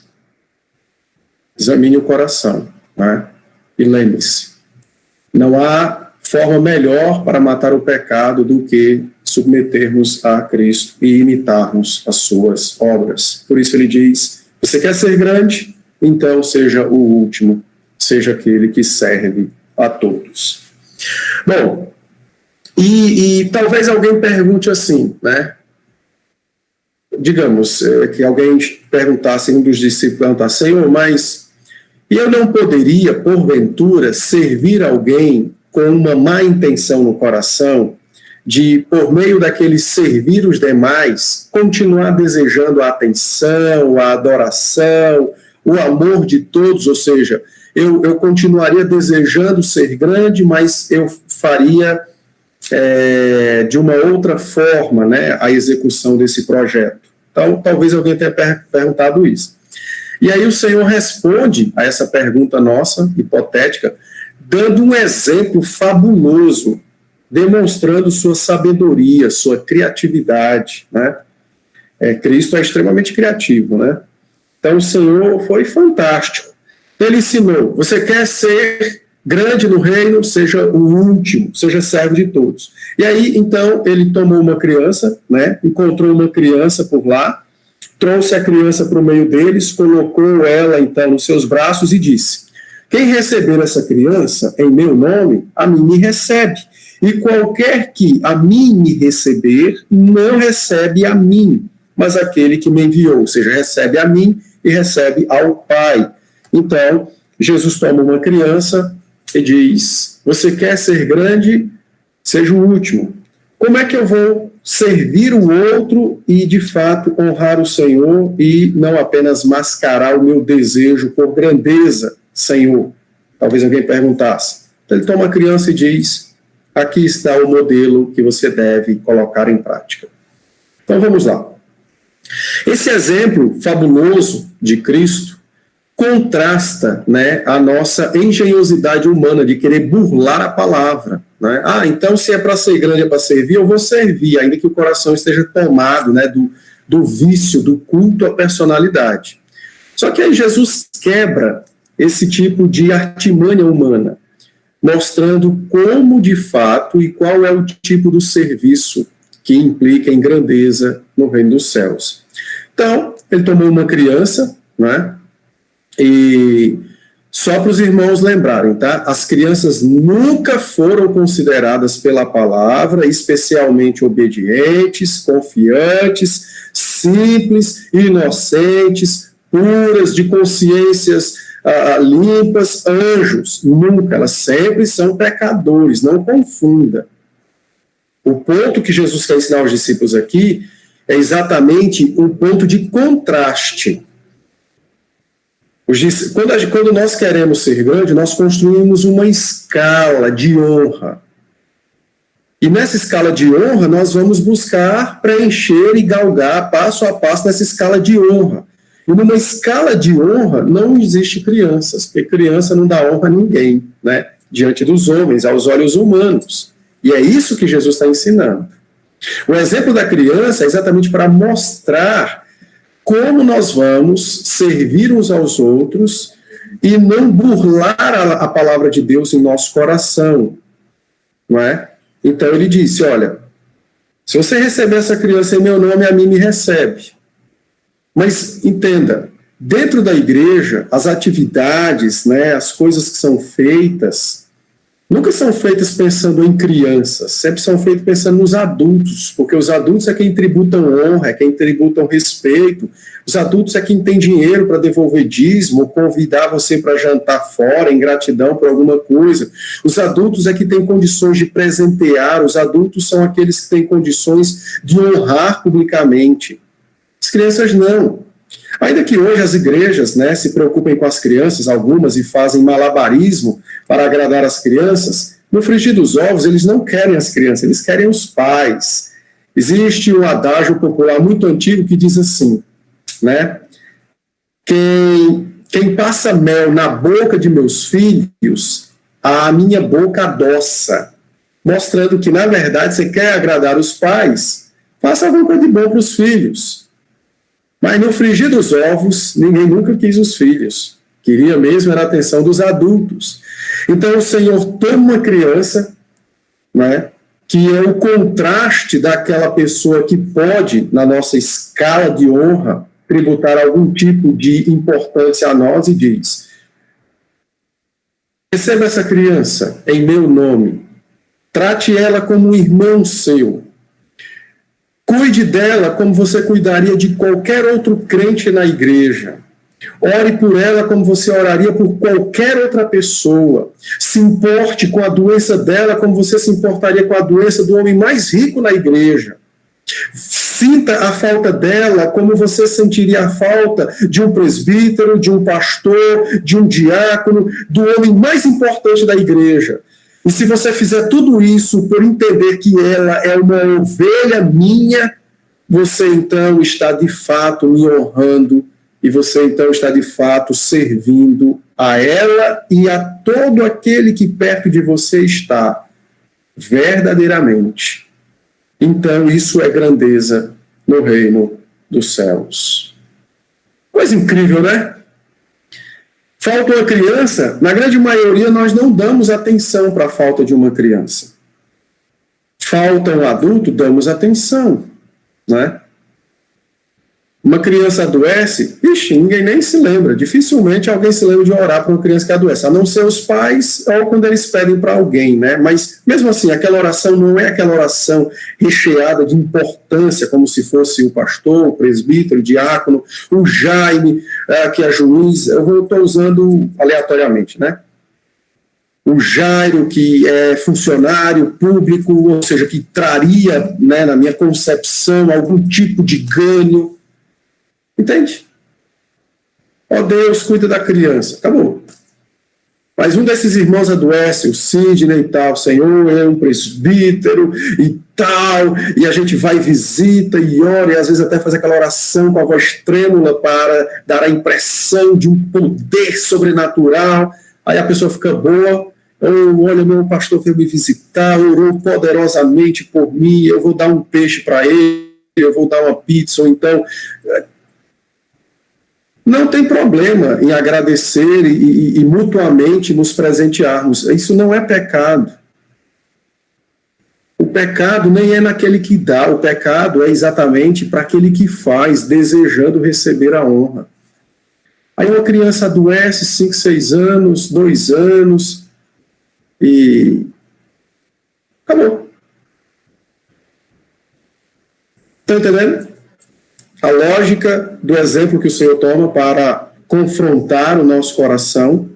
Examine o coração, né? E lembre-se, não há forma melhor para matar o pecado do que submetermos a Cristo e imitarmos as suas obras. Por isso ele diz, você quer ser grande? Então seja o último, seja aquele que serve a todos. Bom, e talvez alguém pergunte assim, né? Digamos, que alguém perguntasse, um dos discípulos perguntasse, Senhor, mas eu não poderia, porventura, servir alguém com uma má intenção no coração, de, por meio daquele servir os demais, continuar desejando a atenção, a adoração, o amor de todos, ou seja, eu continuaria desejando ser grande, mas eu faria de uma outra forma, né, a execução desse projeto. Então, talvez alguém tenha perguntado isso. E aí o Senhor responde a essa pergunta nossa, hipotética, dando um exemplo fabuloso, demonstrando sua sabedoria, sua criatividade, né? Cristo é extremamente criativo, né? Então o Senhor foi fantástico. Ele ensinou, você quer ser grande no reino, seja o último, seja servo de todos. E aí, então, ele tomou uma criança, né? Encontrou uma criança por lá, trouxe a criança para o meio deles, colocou ela, então, nos seus braços e disse, quem receber essa criança em meu nome, a mim me recebe. E qualquer que a mim me receber, não recebe a mim, mas aquele que me enviou, ou seja, recebe a mim e recebe ao Pai. Então, Jesus toma uma criança e diz, você quer ser grande, seja o último. Como é que eu vou servir o outro e, de fato, honrar o Senhor e não apenas mascarar o meu desejo por grandeza, Senhor? Talvez alguém perguntasse. Então, ele toma a criança e diz, aqui está o modelo que você deve colocar em prática. Então, vamos lá. Esse exemplo fabuloso de Cristo contrasta, né, a nossa engenhosidade humana de querer burlar a palavra. Né? Então se é para ser grande, é para servir, eu vou servir, ainda que o coração esteja tomado, né, do vício, do culto à personalidade. Só que aí Jesus quebra esse tipo de artimanha humana, mostrando como de fato e qual é o tipo do serviço que implica em grandeza no reino dos céus. Então, ele tomou uma criança, né? E só para os irmãos lembrarem, tá? As crianças nunca foram consideradas pela palavra especialmente obedientes, confiantes, simples, inocentes, puras, de consciências limpas, anjos. Nunca, elas sempre são pecadores, não confunda. O ponto que Jesus quer ensinar aos discípulos aqui é exatamente um ponto de contraste. Quando nós queremos ser grande, nós construímos uma escala de honra. E nessa escala de honra, nós vamos buscar preencher e galgar passo a passo nessa escala de honra. E numa escala de honra, não existe crianças, porque criança não dá honra a ninguém, né? Diante dos homens, aos olhos humanos. E é isso que Jesus está ensinando. O exemplo da criança é exatamente para mostrar como nós vamos servir uns aos outros e não burlar a palavra de Deus em nosso coração, não é? Então ele disse, olha, se você receber essa criança em meu nome, a mim me recebe. Mas entenda, dentro da igreja, as atividades, né, as coisas que são feitas, nunca são feitas pensando em crianças, sempre são feitas pensando nos adultos, porque os adultos é quem tributam honra, é quem tributam respeito, os adultos é quem tem dinheiro para devolver dízimo, convidar você para jantar fora, em gratidão por alguma coisa. Os adultos é que têm condições de presentear, os adultos são aqueles que têm condições de honrar publicamente. As crianças não. Ainda que hoje as igrejas, né, se preocupem com as crianças, algumas, e fazem malabarismo para agradar as crianças, no frigir dos ovos eles não querem as crianças, eles querem os pais. Existe um adágio popular muito antigo que diz assim, né, quem passa mel na boca de meus filhos, a minha boca adoça, mostrando que, na verdade, você quer agradar os pais, faça alguma coisa de bom para os filhos. Mas no frigir dos ovos, ninguém nunca quis os filhos. Queria mesmo era a atenção dos adultos. Então o Senhor toma uma criança, né, que é o contraste daquela pessoa que pode, na nossa escala de honra, tributar algum tipo de importância a nós e diz: receba essa criança em meu nome, trate ela como um irmão seu. Cuide dela como você cuidaria de qualquer outro crente na igreja. Ore por ela como você oraria por qualquer outra pessoa. Se importe com a doença dela como você se importaria com a doença do homem mais rico na igreja. Sinta a falta dela como você sentiria a falta de um presbítero, de um pastor, de um diácono, do homem mais importante da igreja. E se você fizer tudo isso por entender que ela é uma ovelha minha, você então está de fato me honrando e você então está de fato servindo a ela e a todo aquele que perto de você está, verdadeiramente. Então isso é grandeza no reino dos céus. Coisa incrível, né? Falta uma criança, na grande maioria nós não damos atenção para a falta de uma criança. Falta um adulto, damos atenção, né? Uma criança adoece, ixi, ninguém nem se lembra, dificilmente alguém se lembra de orar para uma criança que adoece, a não ser os pais ou quando eles pedem para alguém, né? Mas mesmo assim, aquela oração não é aquela oração recheada de importância, como se fosse o pastor, o presbítero, o diácono, o Jaime, que é juiz, eu estou usando aleatoriamente, né? O Jairo, que é funcionário público, ou seja, que traria, né, na minha concepção, algum tipo de ganho. Entende? Ó Deus, cuida da criança. Acabou. Mas um desses irmãos adoece, o Sidney e tal, Senhor, é um presbítero e tal, e a gente vai e visita e ora, e às vezes até faz aquela oração com a voz trêmula para dar a impressão de um poder sobrenatural. Aí a pessoa fica boa. Olha, meu pastor veio me visitar, orou poderosamente por mim, eu vou dar um peixe para ele, eu vou dar uma pizza, ou então... Não tem problema em agradecer e mutuamente nos presentearmos. Isso não é pecado. O pecado nem é naquele que dá, o pecado é exatamente para aquele que faz, desejando receber a honra. Aí uma criança adoece 5, 6 anos, 2 anos, e acabou. Estão entendendo? A lógica do exemplo que o Senhor toma para confrontar o nosso coração.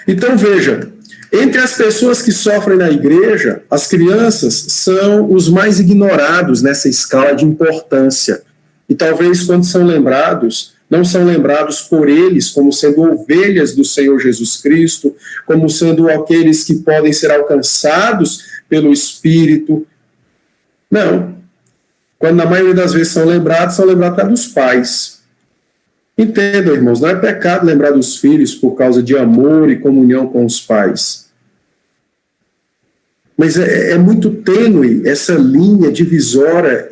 Então, veja, entre as pessoas que sofrem na igreja, as crianças são os mais ignorados nessa escala de importância. E talvez, quando são lembrados, não são lembrados por eles como sendo ovelhas do Senhor Jesus Cristo, como sendo aqueles que podem ser alcançados pelo Espírito. Não. Quando na maioria das vezes são lembrados dos pais. Entendam, irmãos, não é pecado lembrar dos filhos por causa de amor e comunhão com os pais. Mas é muito tênue essa linha divisória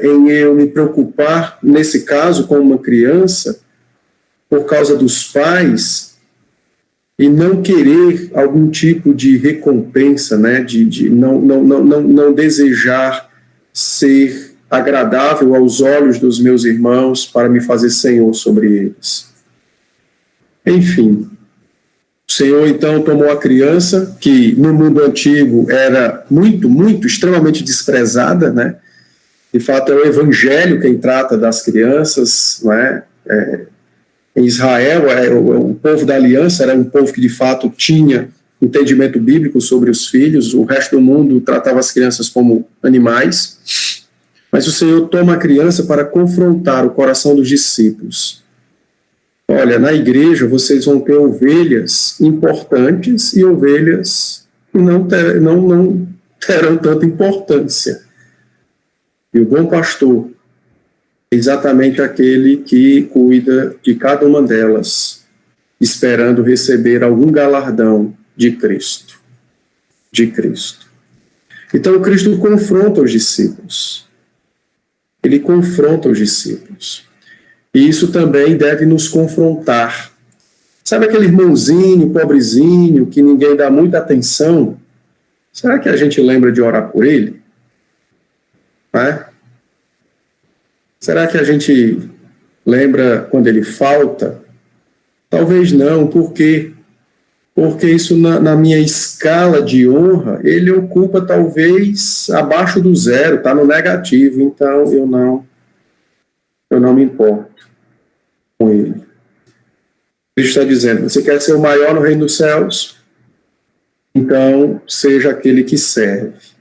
em eu me preocupar, nesse caso, com uma criança, por causa dos pais, e não querer algum tipo de recompensa, né, de não desejar ser agradável aos olhos dos meus irmãos para me fazer senhor sobre eles. Enfim, O Senhor, então, tomou a criança, que no mundo antigo era muito, extremamente desprezada, né? De fato, é o Evangelho quem trata das crianças, não é? Em Israel, o povo da aliança era um povo que, de fato, tinha entendimento bíblico sobre os filhos, o resto do mundo tratava as crianças como animais, mas o Senhor toma a criança para confrontar o coração dos discípulos. Olha, na igreja vocês vão ter ovelhas importantes e ovelhas que não terão tanta importância. E o bom pastor é exatamente aquele que cuida de cada uma delas, esperando receber algum galardão de Cristo. De Cristo. Então, Cristo confronta os discípulos. Ele confronta os discípulos. E isso também deve nos confrontar. Sabe aquele irmãozinho, pobrezinho, que ninguém dá muita atenção? Será que a gente lembra de orar por ele? Né? Será que a gente lembra quando ele falta? Talvez não. Por quê? Porque isso, na minha escala de honra, ele ocupa talvez abaixo do zero, está no negativo. Então, eu não me importo com ele. Cristo está dizendo, você quer ser o maior no reino dos céus? Então, seja aquele que serve.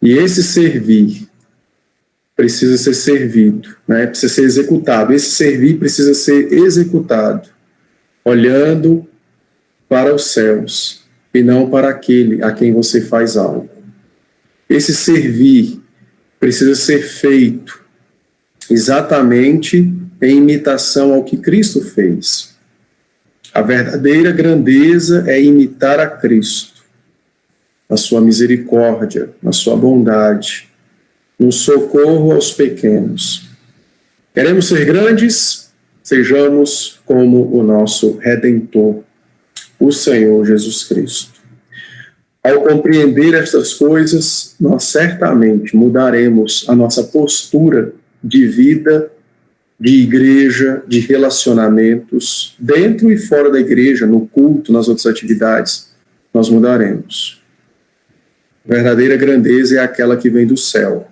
E esse servir precisa ser servido, né? Precisa ser executado. Esse servir precisa ser executado, olhando para os céus e não para aquele a quem você faz algo. Esse servir precisa ser feito exatamente em imitação ao que Cristo fez. A verdadeira grandeza é imitar a Cristo, na sua misericórdia, na sua bondade, no socorro aos pequenos. Queremos ser grandes? Sejamos como o nosso Redentor, o Senhor Jesus Cristo. Ao compreender estas coisas, nós certamente mudaremos a nossa postura de vida, de igreja, de relacionamentos, dentro e fora da igreja, no culto, nas outras atividades, nós mudaremos. A verdadeira grandeza é aquela que vem do céu,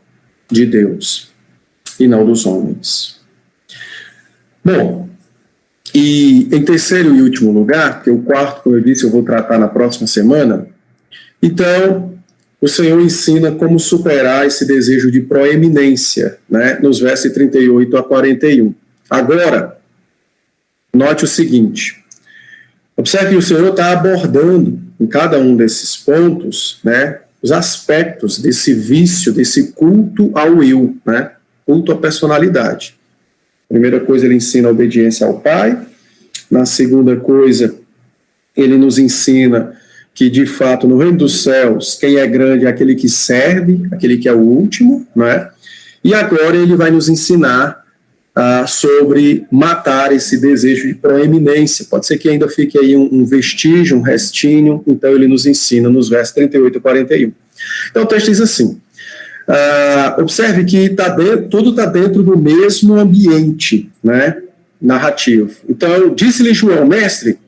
de Deus, e não dos homens. Bom, e em terceiro e último lugar, que é o quarto, como eu disse, eu vou tratar na próxima semana, então, o Senhor ensina como superar esse desejo de proeminência, né, nos versos 38 a 41. Agora, note o seguinte, observe que o Senhor está abordando em cada um desses pontos, né, os aspectos desse vício, desse culto ao eu, né, culto à personalidade. Primeira coisa, ele ensina a obediência ao Pai. Na segunda coisa, ele nos ensina que, de fato, no reino dos céus, quem é grande é aquele que serve, aquele que é o último, né? E agora ele vai nos ensinar sobre matar esse desejo de proeminência. Pode ser que ainda fique aí um vestígio, um restinho, então ele nos ensina nos versos 38 e 41. Então o texto diz assim, observe que tudo está dentro do mesmo ambiente, né, narrativo. Então, disse-lhe João, mestre,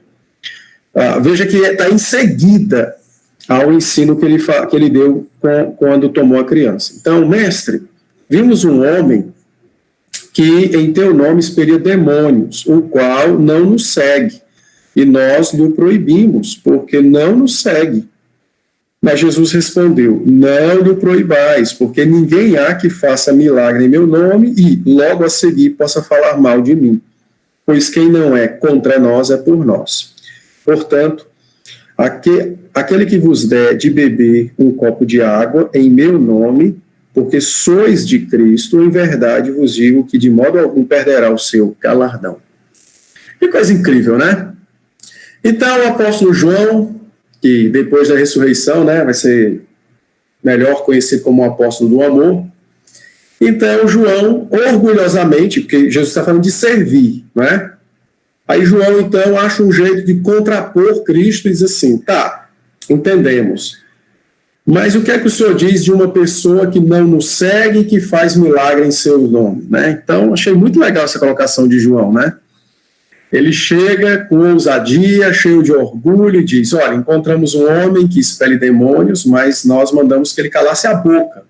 veja que está em seguida ao ensino que ele deu quando tomou a criança. Então, mestre, vimos um homem que em teu nome expelia demônios, o qual não nos segue, e nós lhe o proibimos, porque não nos segue. Mas Jesus respondeu, não lhe proibais, porque ninguém há que faça milagre em meu nome e, logo a seguir, possa falar mal de mim. Pois quem não é contra nós é por nós. Portanto, aquele que vos der de beber um copo de água em meu nome, porque sois de Cristo, em verdade vos digo que de modo algum perderá o seu galardão. Que coisa incrível, né? Então, o apóstolo João, que depois da ressurreição, né, vai ser melhor conhecido como o apóstolo do amor. Então, João, orgulhosamente, porque Jesus está falando de servir, né? Aí João, então, acha um jeito de contrapor Cristo e diz assim, tá, entendemos. Mas o que é que o senhor diz de uma pessoa que não nos segue e que faz milagre em seu nome, né? Então, achei muito legal essa colocação de João, né? Ele chega com ousadia, cheio de orgulho, e diz: olha, encontramos um homem que expele demônios, mas nós mandamos que ele calasse a boca,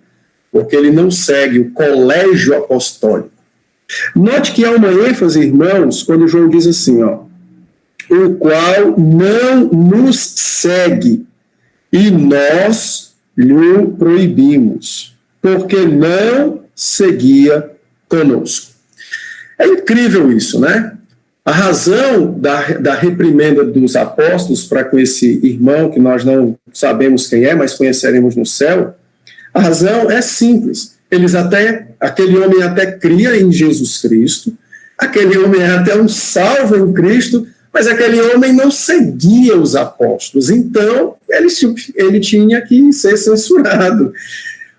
porque ele não segue o colégio apostólico. Note que há uma ênfase, irmãos, quando João diz assim, ó, o qual não nos segue, e nós lhe proibimos, porque não seguia conosco. É incrível isso, né? A razão da reprimenda dos apóstolos para com esse irmão, que nós não sabemos quem é, mas conheceremos no céu, a razão é simples. Aquele homem até cria em Jesus Cristo, aquele homem é até um salvo em Cristo, mas aquele homem não seguia os apóstolos. Então, ele tinha que ser censurado.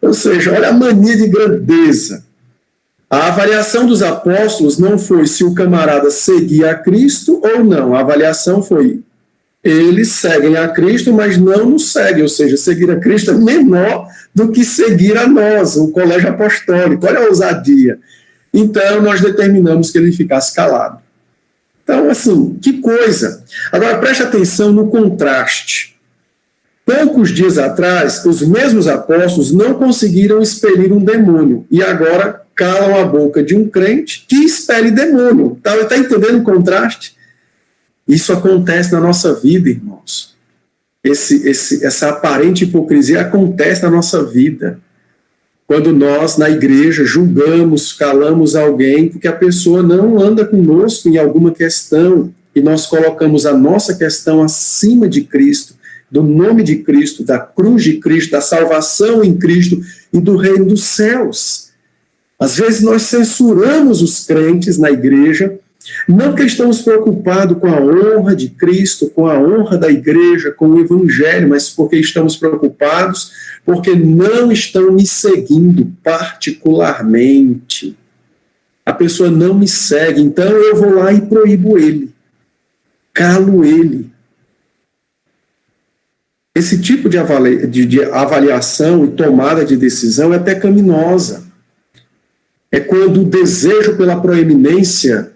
Ou seja, olha a mania de grandeza. A avaliação dos apóstolos não foi se o camarada seguia a Cristo ou não. A avaliação foi: eles seguem a Cristo, mas não nos seguem. Ou seja, seguir a Cristo é menor do que seguir a nós, o colégio apostólico. Olha a ousadia. Então, nós determinamos que ele ficasse calado. Então, assim, que coisa. Agora, preste atenção no contraste. Poucos dias atrás, os mesmos apóstolos não conseguiram expelir um demônio. E agora calam a boca de um crente que expele demônio. Está entendendo o contraste? Isso acontece na nossa vida, irmãos. Essa aparente hipocrisia acontece na nossa vida. Quando nós, na igreja, julgamos, calamos alguém porque a pessoa não anda conosco em alguma questão e nós colocamos a nossa questão acima de Cristo, do nome de Cristo, da cruz de Cristo, da salvação em Cristo e do reino dos céus. Às vezes nós censuramos os crentes na igreja, não que estamos preocupados com a honra de Cristo, com a honra da igreja, com o evangelho, mas porque estamos preocupados, porque não estão me seguindo particularmente. A pessoa não me segue, então eu vou lá e proíbo ele, calo ele. Esse tipo de avaliação e tomada de decisão é pecaminosa. É quando o desejo pela proeminência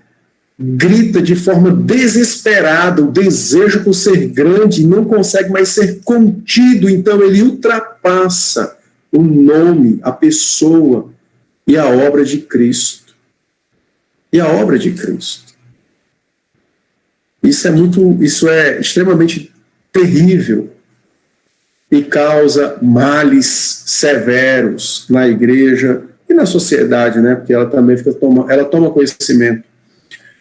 grita de forma desesperada, o desejo por ser grande não consegue mais ser contido, então ele ultrapassa o nome, a pessoa e a obra de Cristo. E a obra de Cristo. Isso é extremamente terrível e causa males severos na igreja e na sociedade, né? Porque ela também ela toma conhecimento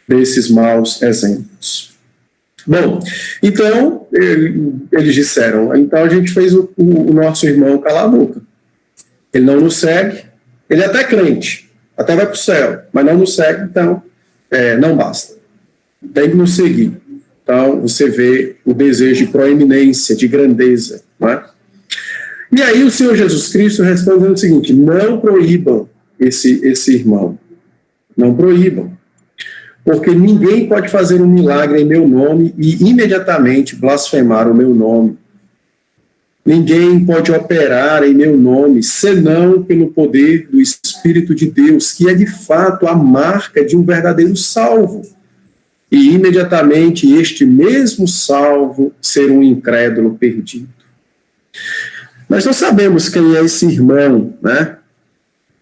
desses maus exemplos. Bom, então, eles disseram, então a gente fez o nosso irmão calar a boca. Ele não nos segue, ele é até crente, até vai para o céu, mas não nos segue, então não basta. Tem que nos seguir. Então, você vê o desejo de proeminência, de grandeza, não é? E aí o Senhor Jesus Cristo respondeu o seguinte: não proíbam esse irmão. Não proíbam. Porque ninguém pode fazer um milagre em meu nome e imediatamente blasfemar o meu nome. Ninguém pode operar em meu nome, senão pelo poder do Espírito de Deus, que é de fato a marca de um verdadeiro salvo. E imediatamente este mesmo salvo ser um incrédulo perdido. Nós não sabemos quem é esse irmão, né?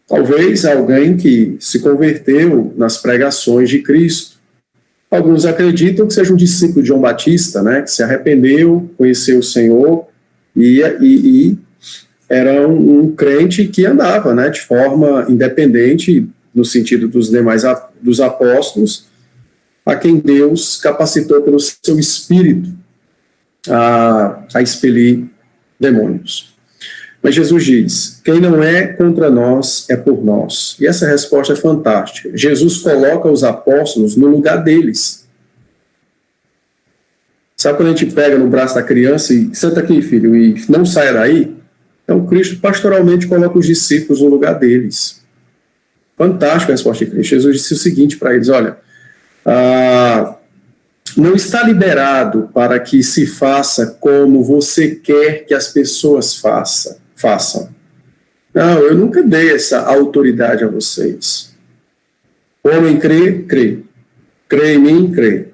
Talvez alguém que se converteu nas pregações de Cristo. Alguns acreditam que seja um discípulo de João Batista, né? Que se arrependeu, conheceu o Senhor e era um crente que andava, né? De forma independente, no sentido dos apóstolos, a quem Deus capacitou pelo seu Espírito a expelir demônios. Mas Jesus diz: quem não é contra nós é por nós. E essa resposta é fantástica. Jesus coloca os apóstolos no lugar deles. Sabe quando a gente pega no braço da criança e senta aqui, filho, e não saia daí? Então Cristo pastoralmente coloca os discípulos no lugar deles. Fantástica a resposta de Cristo. Jesus disse o seguinte para eles: olha, não está liberado para que se faça como você quer que as pessoas façam. Não, eu nunca dei essa autoridade a vocês. O homem crê, crê. Crê em mim, crê.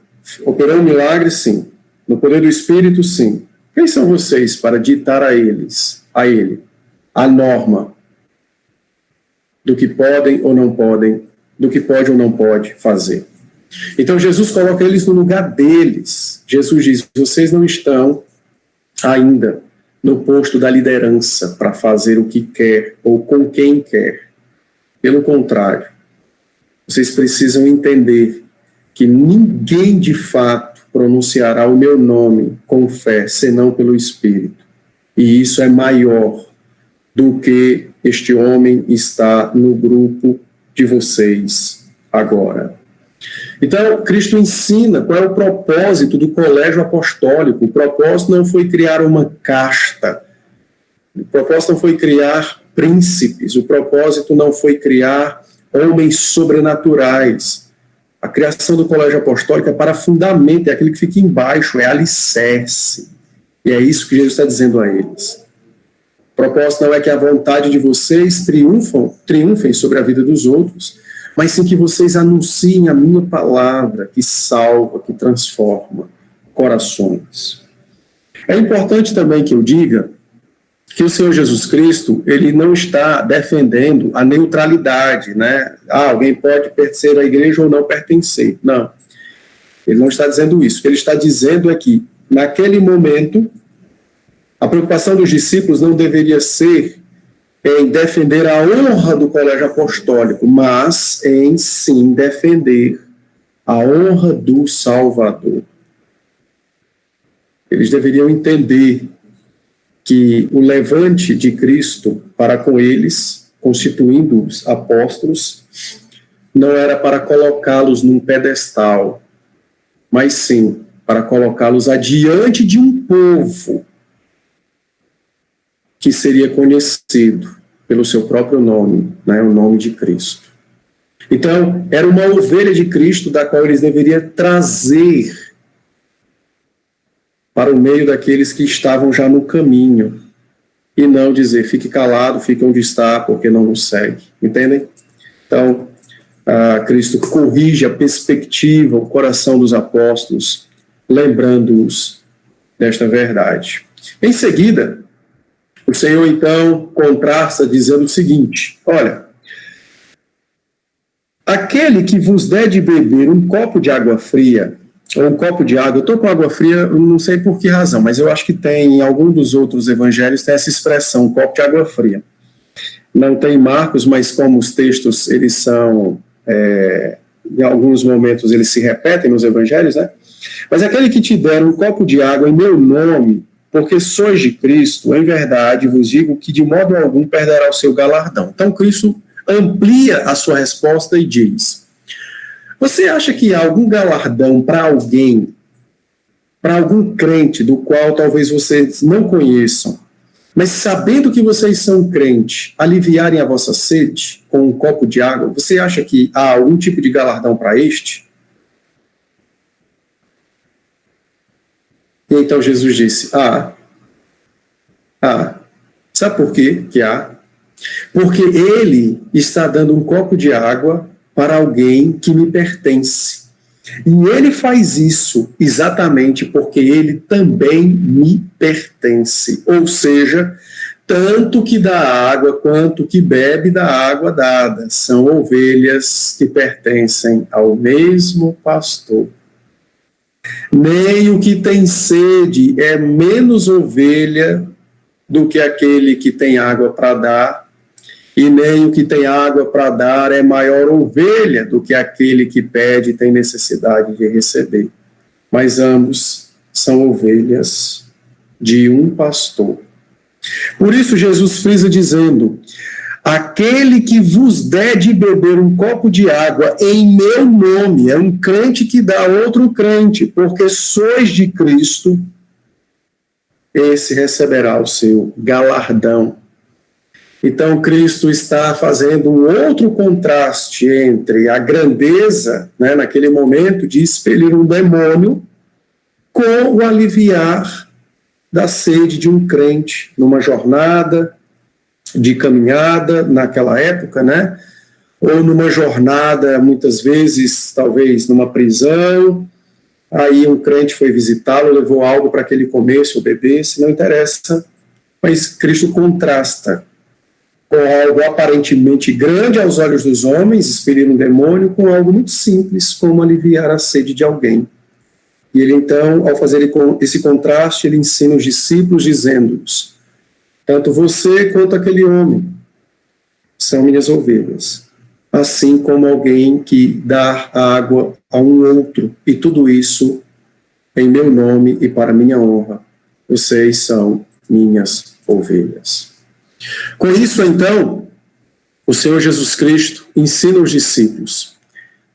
Operou um milagre, sim. No poder do Espírito, sim. Quem são vocês para ditar a ele, a norma do que podem ou não podem, do que pode ou não pode fazer? Então, Jesus coloca eles no lugar deles. Jesus diz, vocês não estão ainda no posto da liderança para fazer o que quer ou com quem quer. Pelo contrário, vocês precisam entender que ninguém de fato pronunciará o meu nome com fé, senão pelo Espírito. E isso é maior do que este homem está no grupo de vocês agora. Então, Cristo ensina qual é o propósito do colégio apostólico. O propósito não foi criar uma casta. O propósito não foi criar príncipes. O propósito não foi criar homens sobrenaturais. A criação do colégio apostólico é para fundamento, é aquele que fica embaixo, é alicerce. E é isso que Jesus está dizendo a eles. O propósito não é que a vontade de vocês triunfem sobre a vida dos outros, mas sim que vocês anunciem a minha palavra, que salva, que transforma corações. É importante também que eu diga que o Senhor Jesus Cristo, ele não está defendendo a neutralidade, né? Alguém pode pertencer à igreja ou não pertencer. Não, ele não está dizendo isso. O que ele está dizendo é que, naquele momento, a preocupação dos discípulos não deveria ser em defender a honra do colégio apostólico, mas em sim defender a honra do Salvador. Eles deveriam entender que o levante de Cristo para com eles, constituindo os apóstolos, não era para colocá-los num pedestal, mas sim para colocá-los adiante de um povo que seria conhecido pelo seu próprio nome, né, o nome de Cristo. Então, era uma ovelha de Cristo da qual eles deveriam trazer para o meio daqueles que estavam já no caminho, e não dizer, fique calado, fique onde está, porque não nos segue. Entendem? Então, Cristo corrige a perspectiva, o coração dos apóstolos, lembrando-os desta verdade. Em seguida, o Senhor, então, contrasta dizendo o seguinte, olha, aquele que vos der de beber um copo de água fria, ou um copo de água, eu estou com água fria, eu não sei por que razão, mas eu acho que tem, em algum dos outros evangelhos, tem essa expressão, um copo de água fria. Não tem em Marcos, mas como os textos, eles são, em alguns momentos, eles se repetem nos evangelhos, né? Mas aquele que te der um copo de água em meu nome, porque sois de Cristo, em verdade vos digo que de modo algum perderá o seu galardão. Então Cristo amplia a sua resposta e diz, você acha que há algum galardão para alguém, para algum crente do qual talvez vocês não conheçam, mas sabendo que vocês são crentes, aliviarem a vossa sede com um copo de água, você acha que há algum tipo de galardão para este? E então Jesus disse, sabe por quê que há? Porque ele está dando um copo de água para alguém que me pertence. E ele faz isso exatamente porque ele também me pertence. Ou seja, tanto que dá água quanto que bebe da água dada. São ovelhas que pertencem ao mesmo pastor. Nem o que tem sede é menos ovelha do que aquele que tem água para dar, e nem o que tem água para dar é maior ovelha do que aquele que pede e tem necessidade de receber. Mas ambos são ovelhas de um pastor. Por isso Jesus frisa dizendo, aquele que vos der de beber um copo de água em meu nome, é um crente que dá a outro crente, porque sois de Cristo, esse receberá o seu galardão. Então, Cristo está fazendo um outro contraste entre a grandeza, né, naquele momento, de expelir um demônio, com o aliviar da sede de um crente numa jornada de caminhada naquela época, né? Ou numa jornada, muitas vezes, talvez numa prisão, aí um crente foi visitá-lo, levou algo para que ele comesse ou bebesse, não interessa, mas Cristo contrasta com algo aparentemente grande aos olhos dos homens, expelir um demônio, com algo muito simples, como aliviar a sede de alguém. E ele, então, ao fazer esse contraste, ele ensina os discípulos, dizendo-lhes: tanto você quanto aquele homem são minhas ovelhas, assim como alguém que dá água a um outro, e tudo isso em meu nome e para minha honra. Vocês são minhas ovelhas. Com isso, então, o Senhor Jesus Cristo ensina os discípulos,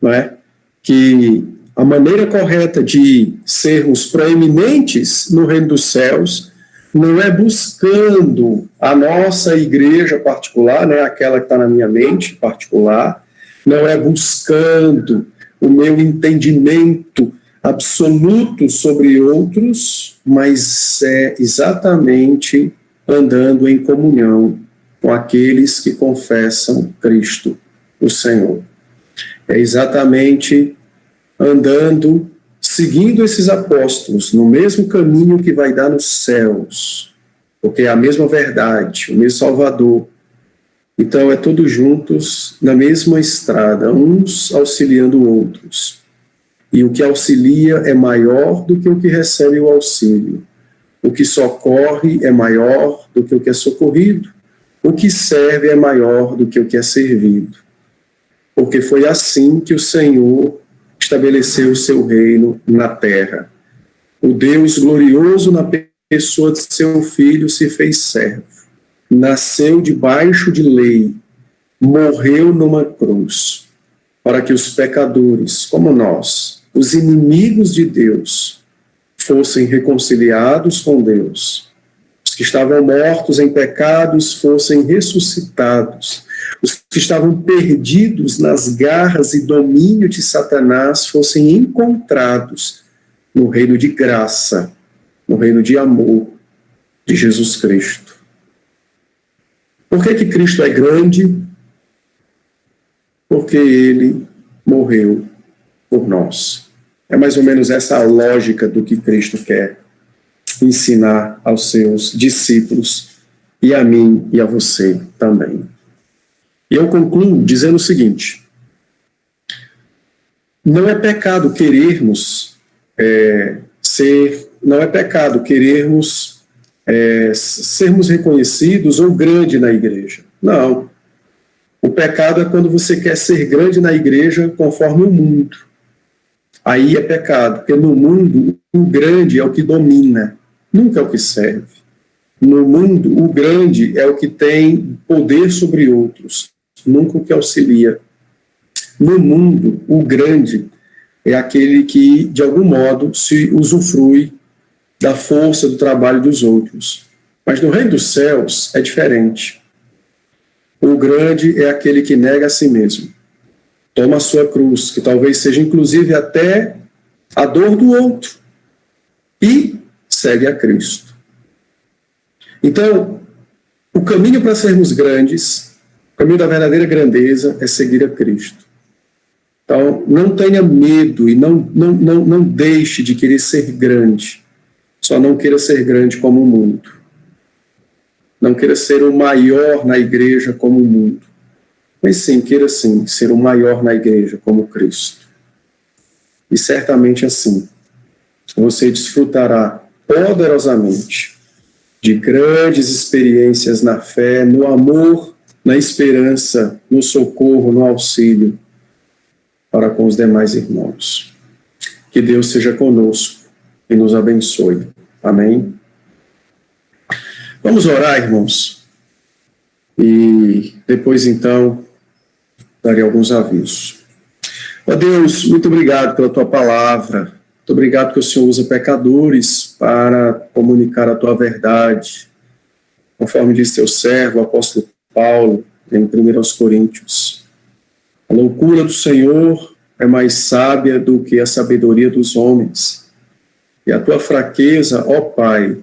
não é, que a maneira correta de sermos proeminentes no reino dos céus não é buscando a nossa igreja particular, né, aquela que está na minha mente particular, não é buscando o meu entendimento absoluto sobre outros, mas é exatamente andando em comunhão com aqueles que confessam Cristo, o Senhor. É exatamente andando, seguindo esses apóstolos, no mesmo caminho que vai dar nos céus, porque é a mesma verdade, o mesmo Salvador. Então, é todos juntos na mesma estrada, uns auxiliando outros. E o que auxilia é maior do que o que recebe o auxílio. O que socorre é maior do que o que é socorrido. O que serve é maior do que o que é servido. Porque foi assim que o Senhor estabeleceu o seu reino na terra. O Deus glorioso, na pessoa de seu Filho, se fez servo. Nasceu debaixo de lei, morreu numa cruz, para que os pecadores, como nós, os inimigos de Deus, fossem reconciliados com Deus. Os que estavam mortos em pecados fossem ressuscitados. Os que estavam perdidos nas garras e domínio de Satanás fossem encontrados no reino de graça, no reino de amor de Jesus Cristo. Por que Cristo é grande? Porque ele morreu por nós. É mais ou menos essa a lógica do que Cristo quer ensinar aos seus discípulos e a mim e a você também. E eu concluo dizendo o seguinte: não é pecado querermos sermos reconhecidos ou grande na igreja. Não. O pecado é quando você quer ser grande na igreja conforme o mundo. Aí é pecado, porque no mundo o grande é o que domina, nunca é o que serve. No mundo o grande é o que tem poder sobre outros, nunca o que auxilia. No mundo o grande é aquele que, de algum modo, se usufrui da força do trabalho dos outros. Mas no reino dos céus é diferente. O grande é aquele que nega a si mesmo, toma a sua cruz, que talvez seja inclusive até a dor do outro, e segue a Cristo. Então, o caminho para sermos grandes, o caminho da verdadeira grandeza é seguir a Cristo. Então, não tenha medo e não deixe de querer ser grande, só não queira ser grande como o mundo. Não queira ser o maior na igreja como o mundo. Mas sim, queira sim ser o maior na igreja como Cristo. E certamente assim, você desfrutará poderosamente de grandes experiências na fé, no amor, na esperança, no socorro, no auxílio para com os demais irmãos. Que Deus seja conosco e nos abençoe. Amém? Vamos orar, irmãos, e depois, então, darei alguns avisos. Ó Deus, muito obrigado pela Tua palavra, muito obrigado que o Senhor usa pecadores para comunicar a Tua verdade, conforme diz Teu servo, o apóstolo Paulo, em 1 Coríntios. A loucura do Senhor é mais sábia do que a sabedoria dos homens, e a Tua fraqueza, ó Pai,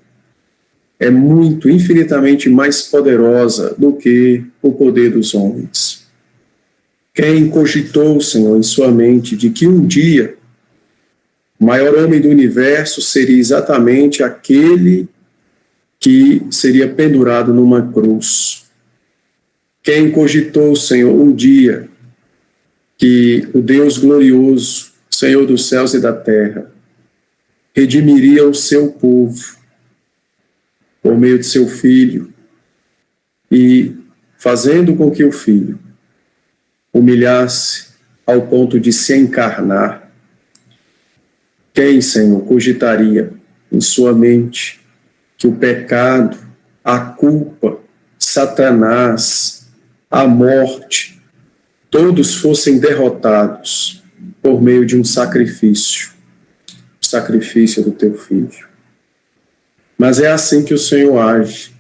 é muito, infinitamente mais poderosa do que o poder dos homens. Quem cogitou, Senhor, em sua mente de que um dia O maior homem do universo seria exatamente aquele que seria pendurado numa cruz. Quem cogitou, Senhor, um dia que o Deus glorioso, Senhor dos céus e da terra, redimiria o seu povo por meio de seu Filho e fazendo com que o Filho humilhasse ao ponto de se encarnar. Quem, Senhor, cogitaria em sua mente que o pecado, a culpa, Satanás, a morte, todos fossem derrotados por meio de um sacrifício, o sacrifício do teu Filho. Mas é assim que o Senhor age,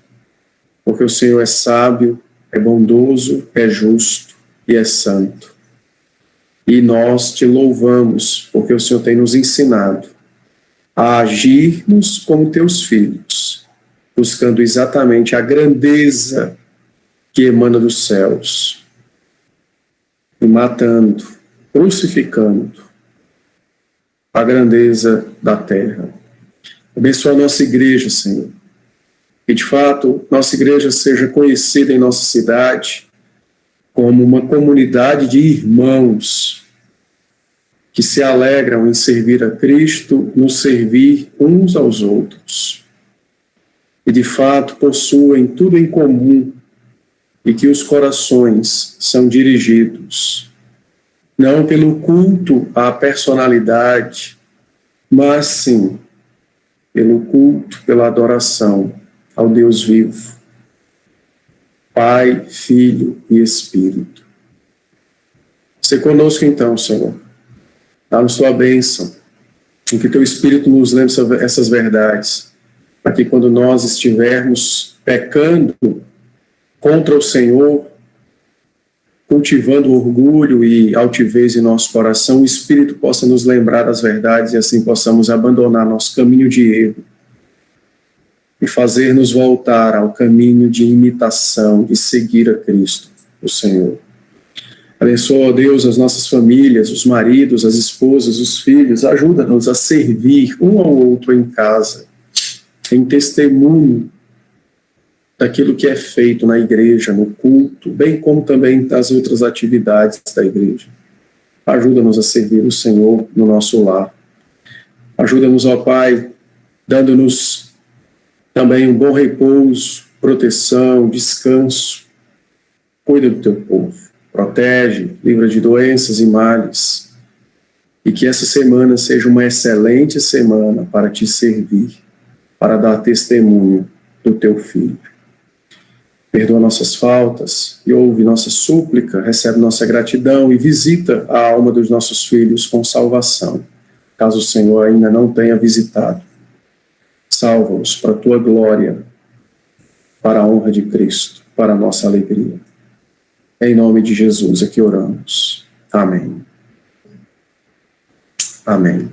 porque o Senhor é sábio, é bondoso, é justo e é santo. E nós te louvamos, porque o Senhor tem nos ensinado a agirmos como teus filhos, buscando exatamente a grandeza que emana dos céus, e matando, crucificando a grandeza da terra. Abençoa a nossa igreja, Senhor. Que, de fato, nossa igreja seja conhecida em nossa cidade como uma comunidade de irmãos que se alegram em servir a Cristo, nos servir uns aos outros. E, de fato, possuem tudo em comum e que os corações são dirigidos não pelo culto à personalidade, mas sim pelo culto, pela adoração ao Deus vivo, Pai, Filho e Espírito. Se conosco então, Senhor, dá-nos tua bênção, em que teu Espírito nos lembre essas verdades, para que quando nós estivermos pecando contra o Senhor, cultivando orgulho e altivez em nosso coração, o Espírito possa nos lembrar das verdades e assim possamos abandonar nosso caminho de erro e fazer-nos voltar ao caminho de imitação, de seguir a Cristo, o Senhor. Abençoa, ó Deus, as nossas famílias, os maridos, as esposas, os filhos. Ajuda-nos a servir um ao outro em casa, em testemunho daquilo que é feito na igreja, no culto, bem como também das outras atividades da igreja. Ajuda-nos a servir o Senhor no nosso lar. Ajuda-nos, ó Pai, dando-nos também um bom repouso, proteção, descanso. Cuida do teu povo. Protege, livra de doenças e males, e que essa semana seja uma excelente semana para te servir, para dar testemunho do teu Filho. Perdoa nossas faltas e ouve nossa súplica, recebe nossa gratidão e visita a alma dos nossos filhos com salvação, caso o Senhor ainda não tenha visitado. Salva-os para a tua glória, para a honra de Cristo, para a nossa alegria. Em nome de Jesus é que oramos. Amém. Amém.